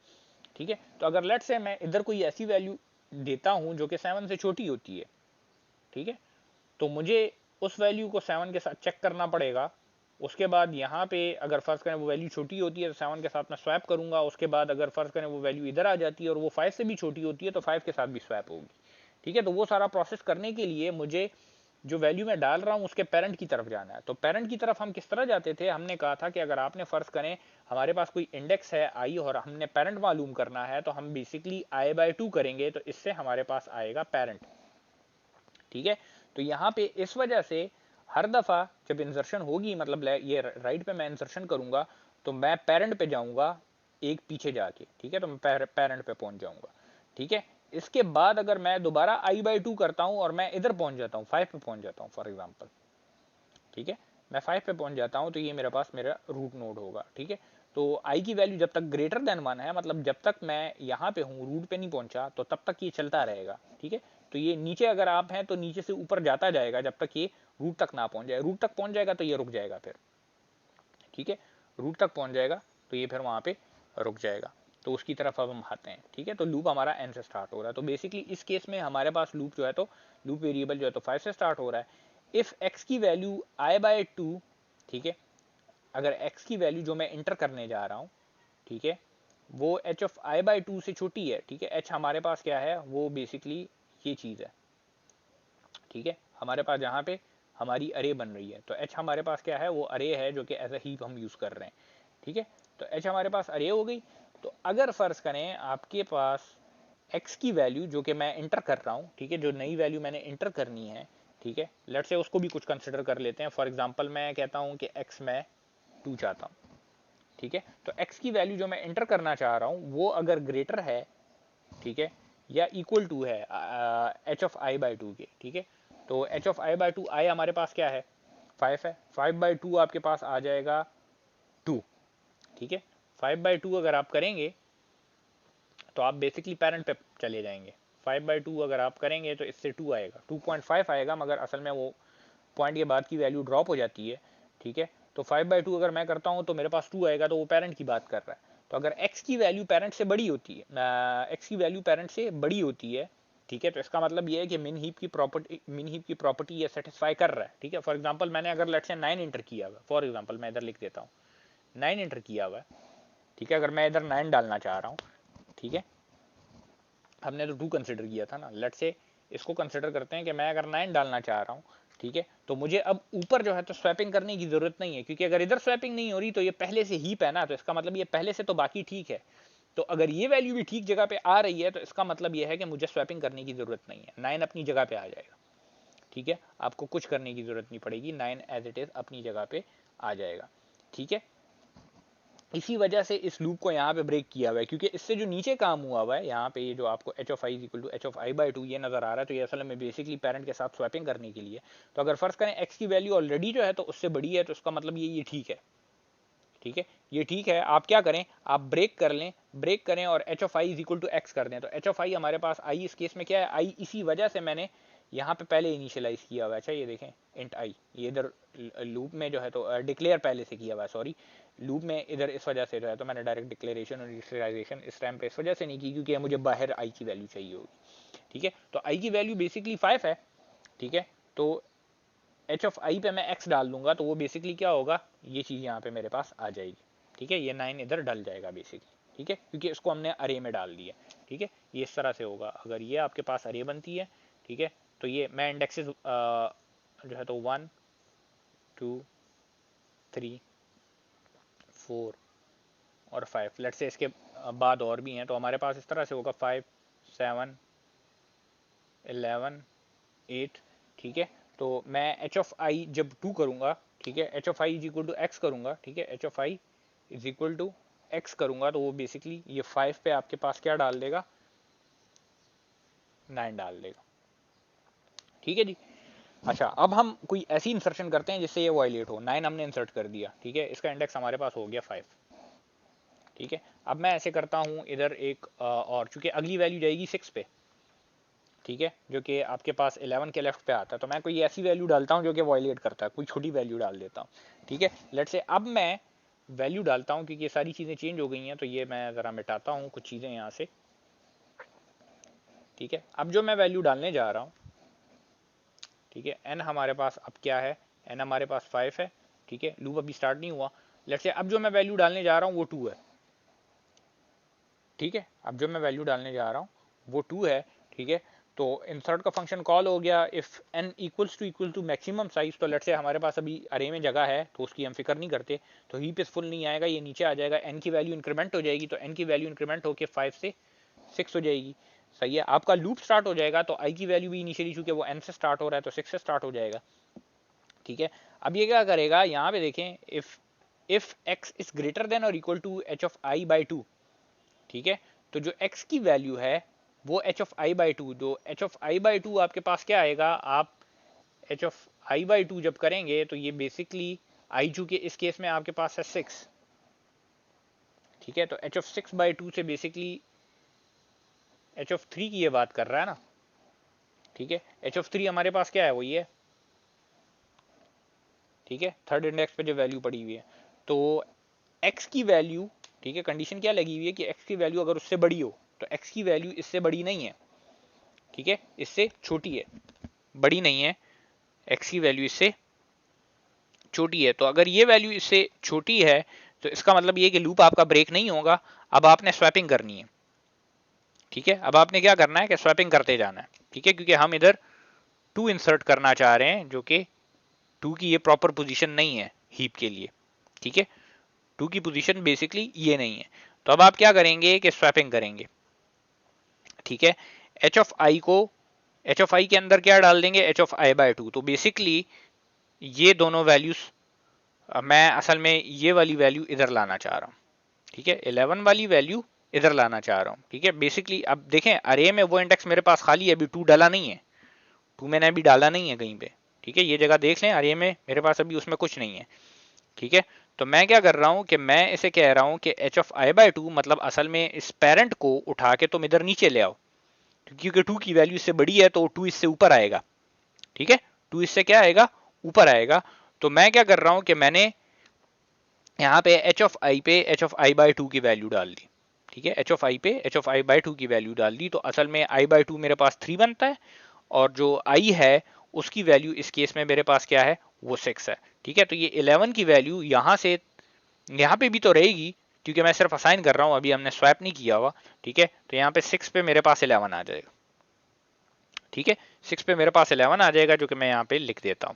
ठीक है। तो अगर लेट्स से मैं इधर कोई ऐसी वैल्यू देता हूँ जो कि 7 से छोटी होती है, ठीक है, तो मुझे उस वैल्यू को 7 के साथ चेक करना पड़ेगा। उसके बाद यहाँ पे अगर फर्ज करें वो वैल्यू छोटी होती है तो 7 के साथ मैं स्वैप करूंगा, उसके बाद अगर फर्ज करें वो वैल्यू इधर आ जाती है और वो 5 से भी छोटी होती है तो 5 के साथ भी स्वैप होगी, ठीक है। तो वो सारा प्रोसेस करने के लिए मुझे जो वैल्यू मैं डाल रहा हूँ उसके पेरेंट की तरफ जाना है। तो पेरेंट की तरफ हम किस तरह जाते थे, हमने कहा था कि अगर आपने फर्ज करें हमारे पास कोई इंडेक्स है आई और हमने पेरेंट मालूम करना है तो हम बेसिकली i/2 करेंगे, तो इससे हमारे पास आएगा पेरेंट, ठीक है। तो यहाँ पे इस वजह से हर दफा जब इंसर्शन होगी, मतलब ये राइट पे मैं इंसर्शन करूंगा तो मैं पेरेंट पे जाऊंगा एक पीछे जाके, ठीक है, तो मैं पेरेंट पे पहुंच जाऊंगा, ठीक है। इसके बाद अगर मैं दोबारा i/2 करता हूं और मैं इधर पहुंच जाता हूं, 5 पे पहुंच जाता हूं फॉर एग्जांपल, ठीक है, मैं 5 पे पहुंच जाता हूं तो ये मेरे पास मेरा रूट नोड होगा, ठीक है। तो आई की वैल्यू जब तक ग्रेटर देन 1 है, मतलब जब तक मैं यहाँ पे हूँ रूट पे नहीं पहुंचा तो तब तक ये चलता रहेगा, ठीक है। तो ये नीचे अगर आप हैं तो नीचे से ऊपर जाता जाएगा जब तक ये रूट तक ना पहुंच जाए, रूट तक पहुंच जाएगा तो ये रुक जाएगा फिर, ठीक है, रूट तक पहुंच जाएगा तो ये फिर वहां पे रुक जाएगा। तो उसकी तरफ अब हम आते हैं, ठीक है। तो लूप हमारा एन से स्टार्ट हो रहा है, तो बेसिकली इस केस में हमारे पास लूप जो है तो लूप वेरिएबल जो है तो 5 से स्टार्ट हो रहा है। इफ एक्स की वैल्यू i/2, ठीक है, अगर x की वैल्यू जो मैं इंटर करने जा रहा हूँ, ठीक है, वो h ऑफ i/2 से छोटी है, ठीक है, h हमारे पास क्या है, वो बेसिकली ये चीज़ है, ठीक है, हमारे पास जहाँ पे हमारी अरे बन रही है, तो h हमारे पास क्या है, वो अरे है जो कि एज अ हीप हम यूज़ कर रहे हैं, ठीक है। तो h हमारे पास अरे हो गई। तो अगर फ़र्ज़ करें आपके पास x की वैल्यू जो कि मैं इंटर कर रहा हूँ, ठीक है, जो नई वैल्यू मैंने इंटर करनी है, ठीक है, लेट से उसको भी कुछ कंसिडर कर लेते हैं। फॉर एग्जांपल मैं कहता हूँ कि x मैं 2 चाहता हूँ, ठीक है। तो x की वैल्यू जो मैं इंटर करना चाह रहा हूँ वो अगर ग्रेटर है, ठीक है, या इक्वल टू है h ऑफ i/2 के, ठीक है, तो h ऑफ i/2 i हमारे पास क्या है, 5 है, 5/2 आपके पास आ जाएगा 2, ठीक है। 5/2 अगर आप करेंगे तो आप बेसिकली पेरेंट पे चले जाएंगे, 5/2 अगर आप करेंगे तो इससे 2 आएगा, 2.5 आएगा, मगर असल में वो पॉइंट के बाद की वैल्यू ड्रॉप हो जाती है, ठीक है। तो 5/2 अगर मैं करता हूँ तो मेरे पास 2 आएगा, तो वो पेरेंट की बात कर रहा है। तो अगर x की वैल्यू पेरेंट से बड़ी होती है, x की वैल्यू पेरेंट से बड़ी होती है, ठीक है, तो इसका मतलब ये है कि मिन हीप की प्रॉपर्टी ये सेटिस्फाई कर रहा है, ठीक है। फॉर एग्जांपल मैंने अगर लेट्स से 9 एंटर किया हुआ है, फॉर एग्जांपल मैं इधर लिख देता हूँ 9 एंटर किया हुआ है, ठीक है। अगर मैं इधर 9 डालना चाह रहा हूँ, ठीक है, हमने तो 2 कंसिडर किया था ना, लेट्स से इसको कंसिडर करते हैं कि मैं अगर 9 डालना चाह रहा हूँ, ठीक है, तो मुझे अब ऊपर जो है तो स्वैपिंग करने की जरूरत नहीं है, क्योंकि अगर इधर स्वैपिंग नहीं हो रही तो ये पहले से हीप है ना, तो इसका मतलब ये पहले से तो बाकी ठीक है। तो अगर ये वैल्यू भी ठीक जगह पे आ रही है तो इसका मतलब ये है कि मुझे स्वैपिंग करने की जरूरत नहीं है, 9 अपनी जगह पे आ जाएगा, ठीक है। आपको कुछ करने की जरूरत नहीं पड़ेगी, 9 एज इट इज अपनी जगह पे आ जाएगा, ठीक है। इसी वजह से इस लूप को यहाँ पे ब्रेक किया हुआ है, क्योंकि इससे जो नीचे काम हुआ हुआ है यहाँ पे, ये जो आपको H of I is equal to H of I by two ये नजर आ रहा है, तो ये असल में बेसिकली पेरेंट के साथ स्वैपिंग करने के लिए। तो अगर फर्ज करें एक्स की वैल्यू ऑलरेडी जो है तो उससे बड़ी है, तो उसका मतलब ये ठीक है, ठीक है, ये ठीक है। आप क्या करें, आप ब्रेक कर लें, ब्रेक करें और H of I is equal to X कर दें। तो एच ऑफ आई हमारे पास आई इस केस में क्या है, आई इसी वजह से मैंने यहाँ पे पहले इनिशियलाइज किया हुआ है। अच्छा ये देखें इंट आई, ये इधर लूप में जो है तो डिक्लेयर पहले से किया हुआ है, सॉरी लूप में इधर इस वजह से जो है तो मैंने डायरेक्ट डिक्लेरेशन और इनिशियलाइजेशन इस टाइम पे इस वजह से नहीं की क्योंकि मुझे बाहर आई की वैल्यू चाहिए होगी, ठीक है। तो आई की वैल्यू बेसिकली 5 है, ठीक है। तो एच ऑफ आई पे मैं एक्स डाल दूंगा तो वो बेसिकली क्या होगा, ये चीज़ यहाँ पे मेरे पास आ जाएगी, ठीक है। ये 9 इधर डल जाएगा बेसिकली, ठीक है, क्योंकि इसको हमने अरे में डाल दिया, ठीक है। ये इस तरह से होगा, अगर ये आपके पास अरे बनती है, ठीक है, तो ये मैं इंडेक्सेस जो है तो 1 2 3 4 और 5 लेट से इसके बाद और भी हैं, तो हमारे पास इस तरह से होगा 5 7 11 8, ठीक है। तो मैं एच ऑफ आई जब 2 करूंगा, ठीक है, H of I is equal to X करूंगा, ठीक है, H of I is equal to X करूंगा, तो वो बेसिकली ये 5 पे आपके पास क्या डाल देगा, 9 डाल देगा, ठीक है जी। अच्छा अब हम कोई ऐसी इंसर्शन करते हैं जिससे ये वायलेट हो। 9 हमने इंसर्ट कर दिया, ठीक है, इसका इंडेक्स हमारे पास हो गया 5, ठीक है। अब मैं ऐसे करता हूँ इधर एक और, चूंकि अगली वैल्यू जाएगी 6 पे, ठीक है, जो कि आपके पास 11 के लेफ्ट पे आता है, तो मैं कोई ऐसी वैल्यू डालता हूँ जो कि वायलेट करता है, कोई छोटी वैल्यू डाल देता हूँ, ठीक है। लेट से अब मैं वैल्यू डालता हूँ, क्योंकि ये सारी चीज़ें चेंज हो गई हैं, तो ये मैं ज़रा मिटाता हूँ कुछ चीज़ें यहाँ से, ठीक है। अब जो मैं वैल्यू डालने जा रहा हूँ, ठीक है, एन हमारे पास अब क्या है, एन हमारे पास 5 है, ठीक है, लूप अभी स्टार्ट नहीं हुआ। लेट से अब जो मैं वैल्यू डालने जा रहा हूँ वो 2 है, ठीक है, अब जो मैं वैल्यू डालने जा रहा हूँ वो 2 है, ठीक है। तो इंसर्ट का फंक्शन कॉल हो गया if n equal to maximum size, तो लेट से हमारे पास अभी अरे में जगह है तो उसकी हम फिक्र नहीं करते, तो हीप इस फुल नहीं आएगा, ये नीचे आ जाएगा, n की वैल्यू इंक्रीमेंट हो जाएगी, तो n की वैल्यू इंक्रीमेंट होकर 5 से 6 हो जाएगी, सही है। आपका लूप स्टार्ट हो जाएगा तो i की वैल्यू भी इनिशियली चूंकि वो n से स्टार्ट हो रहा है तो 6 से स्टार्ट हो जाएगा, ठीक है। अब ये क्या करेगा, यहाँ पे देखें if x is greater than और equal to H of I by 2, ठीक है, तो जो x की वैल्यू है वो H of I by two, जो H of I by two आपके पास क्या आएगा, आप H of I by two जब करेंगे तो ये बेसिकली आई चूंकि इस केस में आपके पास है 6, ठीक है, तो एच ऑफ 6 बाई टू से बेसिकली एच ऑफ 3 की ये बात कर रहा है ना, ठीक है। एच ऑफ 3 हमारे पास क्या है, वो ये, ठीक है, थर्ड इंडेक्स पे जो वैल्यू पड़ी हुई है, तो x की वैल्यू, ठीक है, कंडीशन क्या लगी हुई है कि x की वैल्यू अगर उससे बड़ी हो, तो x की वैल्यू इससे बड़ी नहीं है, ठीक है, इससे छोटी है, बड़ी नहीं है, x की वैल्यू इससे छोटी है। तो अगर ये वैल्यू इससे छोटी है तो इसका मतलब ये कि लूप आपका ब्रेक नहीं होगा। अब आपने स्वैपिंग करनी है, ठीक है, अब आपने क्या करना है कि स्वैपिंग करते जाना है, ठीक है, क्योंकि हम इधर 2 इंसर्ट करना चाह रहे हैं जो कि 2 की ये प्रॉपर पोजीशन नहीं है हीप के लिए, ठीक है, 2 की पोजीशन बेसिकली ये नहीं है। तो अब आप क्या करेंगे कि स्वैपिंग करेंगे, ठीक है, एच ऑफ आई को एच ऑफ आई के अंदर क्या डाल देंगे, एच ऑफ आई बाय 2, तो बेसिकली ये दोनों वैल्यूज मैं असल में ये वाली वैल्यू इधर लाना चाह रहा हूँ, ठीक है, 11 वाली वैल्यू इधर लाना चाह रहा हूँ, ठीक है। बेसिकली अब देखें अरे में वो इंडेक्स मेरे पास खाली है, अभी 2 डाला नहीं है, 2 मैंने अभी डाला नहीं है कहीं पे, ठीक है, ये जगह देख लें, अरे में मेरे पास अभी उसमें कुछ नहीं है, ठीक है। तो मैं क्या कर रहा हूं कि मैं इसे कह रहा हूं कि H of I by to मतलब असल में इस पेरेंट को उठा के तुम इधर नीचे ले आओ, क्योंकि 2 की वैल्यू इससे बड़ी है तो 2 इससे ऊपर आएगा, ठीक है, 2 इससे क्या आएगा, ऊपर आएगा। तो मैं क्या कर रहा हूं कि मैंने यहाँ पे एच ऑफ आई पे H of I by to की वैल्यू डाल दी, ठीक है, एच ऑफ आई पे H of I by to की वैल्यू डाल दी, तो असल में आई बाई टू मेरे पास 3 बनता है, और जो आई है उसकी वैल्यू इस केस में मेरे पास क्या है, वो 6 है, ठीक है। तो ये 11 की वैल्यू यहाँ से यहाँ पे भी तो रहेगी, क्योंकि मैं सिर्फ असाइन कर रहा हूँ, अभी हमने स्वैप नहीं किया हुआ, ठीक है। तो यहाँ पे 6 पे मेरे पास 11 आ जाएगा, ठीक है, 6 पे मेरे पास 11 आ जाएगा, जो कि मैं यहाँ पे लिख देता हूँ,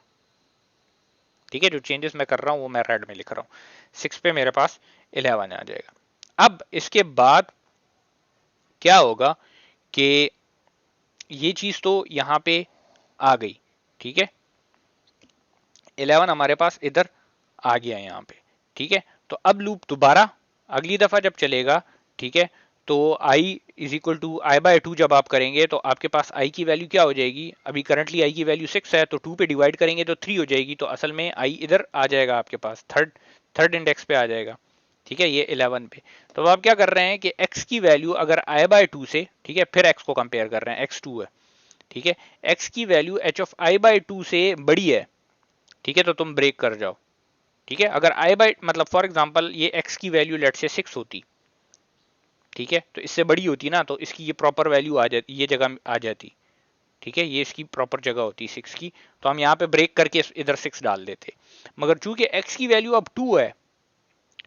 ठीक है। जो चेंजेस मैं कर रहा हूँ वो मैं रेड में लिख रहा हूँ, 6 पे मेरे पास 11 आ जाएगा। अब इसके बाद क्या होगा कि ये चीज तो यहाँ पे आ गई, ठीक है, 11 हमारे पास इधर आ गया यहाँ पे, ठीक है। तो अब लूप दोबारा अगली दफा जब चलेगा, ठीक है, तो i is equal to I by two जब आप करेंगे तो आपके पास i की वैल्यू क्या हो जाएगी, अभी करंटली i की वैल्यू 6 है, तो 2 पे डिवाइड करेंगे तो 3 हो जाएगी, तो असल में i इधर आ जाएगा आपके पास, थर्ड इंडेक्स पे आ जाएगा, ठीक है, ये 11 पे। तो अब आप क्या कर रहे हैं कि x की वैल्यू अगर i बाय टू से, ठीक है, फिर x को कंपेयर कर रहे हैं, x 2 है, ठीक है, x की value h of i by two से बड़ी है, ठीक है, तो तुम ब्रेक कर जाओ, ठीक है। अगर i बाई मतलब फॉर एग्जांपल ये x की वैल्यू लेट से 6 होती, ठीक है, तो इससे बड़ी होती ना, तो इसकी ये प्रॉपर वैल्यू आ जाती, ये जगह आ जाती, ठीक है, ये इसकी प्रॉपर जगह होती 6 की, तो हम यहाँ पे ब्रेक करके इधर 6 डाल देते। मगर चूंकि x की वैल्यू अब 2 है,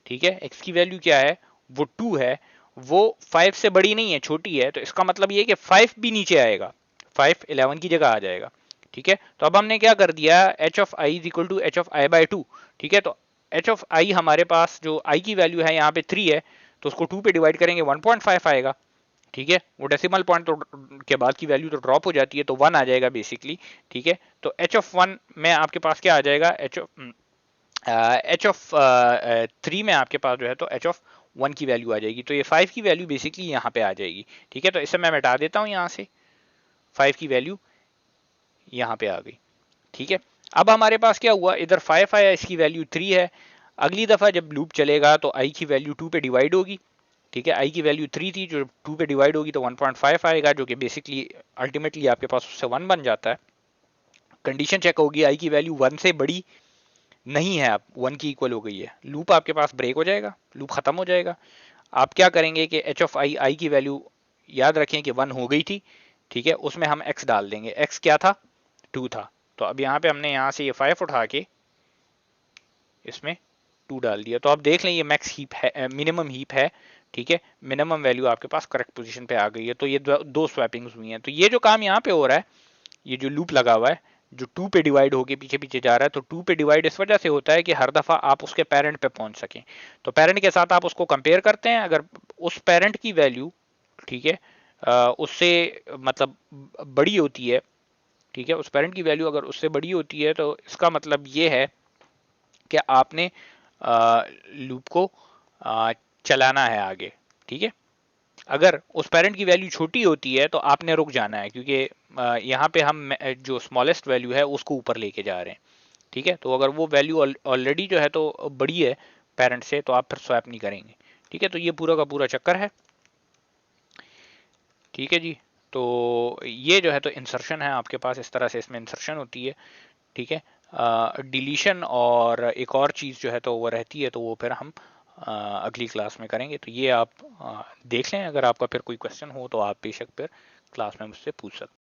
ठीक है, x की वैल्यू क्या है, वो 2 है, वो 5 से बड़ी नहीं है, छोटी है, तो इसका मतलब ये कि 5 भी नीचे आएगा, 5 11 की जगह आ जाएगा, ठीक है। तो अब हमने क्या कर दिया, H of I is equal to H of I by two, ठीक है। तो एच ऑफ आई हमारे पास जो आई की वैल्यू है यहाँ पे 3 है, तो उसको 2 पे डिवाइड करेंगे 1.5 आएगा, ठीक है। वो डेसिमल पॉइंट तो के बाद की वैल्यू तो ड्रॉप हो जाती है, तो 1 आ जाएगा बेसिकली, ठीक है। तो एच ऑफ 1 में आपके पास क्या आ जाएगा, एच ऑफ 3 में आपके पास जो है तो एच ऑफ 1 की वैल्यू आ जाएगी, तो ये 5 की वैल्यू बेसिकली यहाँ पे आ जाएगी, ठीक है। तो इसे मैं मिटा देता हूँ यहाँ से, 5 की वैल्यू यहाँ पे आ गई, ठीक है। अब हमारे पास क्या हुआ, इधर 5 आया, इसकी वैल्यू 3 है, अगली दफा जब लूप चलेगा तो आई की वैल्यू 2 पे डिवाइड होगी, ठीक है, आई की वैल्यू 3 थी, जो 2 पे डिवाइड होगी तो 1.5 आएगा, जो कि बेसिकली अल्टीमेटली आपके पास उससे 1 बन जाता है। कंडीशन चेक होगी, आई की वैल्यू 1 से बड़ी नहीं है, अब 1 की इक्वल हो गई है, लूप आपके पास ब्रेक हो जाएगा, लूप खत्म हो जाएगा। आप क्या करेंगे कि एच ऑफ आई, आई की वैल्यू याद रखें कि 1 हो गई थी, ठीक है, उसमें हम x डाल देंगे, x क्या था, 2 था, तो अब यहाँ पे हमने यहाँ से ये 5 उठा के इसमें 2 डाल दिया, तो आप देख लें ये मैक्स हीप है, मिनिमम हीप है, ठीक है, मिनिमम वैल्यू आपके पास करेक्ट पोजीशन पे आ गई है। तो ये दो स्वैपिंग्स हुई हैं, तो ये जो काम यहाँ पे हो रहा है, ये जो लूप लगा हुआ है, जो 2 पे डिवाइड होके पीछे पीछे जा रहा है, तो 2 पे डिवाइड इस वजह से होता है कि हर दफा आप उसके पेरेंट पे पहुंच सकें, तो पेरेंट के साथ आप उसको कंपेयर करते हैं, अगर उस पेरेंट की वैल्यू, ठीक है, उससे मतलब बड़ी होती है, ठीक है, उस पेरेंट की वैल्यू अगर उससे बड़ी होती है, तो इसका मतलब ये है कि आपने लूप को चलाना है आगे, ठीक है। अगर उस पेरेंट की वैल्यू छोटी होती है तो आपने रुक जाना है, क्योंकि यहाँ पे हम जो स्मॉलेस्ट वैल्यू है उसको ऊपर लेके जा रहे हैं, ठीक है। तो अगर वो वैल्यू ऑलरेडी जो है तो बड़ी है पेरेंट से, तो आप फिर स्वैप नहीं करेंगे, ठीक है। तो ये पूरा का पूरा चक्कर है, ठीक है जी। तो ये जो है तो इंसर्शन है आपके पास, इस तरह से इसमें इंसर्शन होती है, ठीक है। डिलीशन और एक और चीज़ जो है तो वो रहती है, तो वो फिर हम अगली क्लास में करेंगे। तो ये आप देख लें, अगर आपका फिर कोई क्वेश्चन हो तो आप बेशक फिर क्लास में मुझसे पूछ सकते हैं।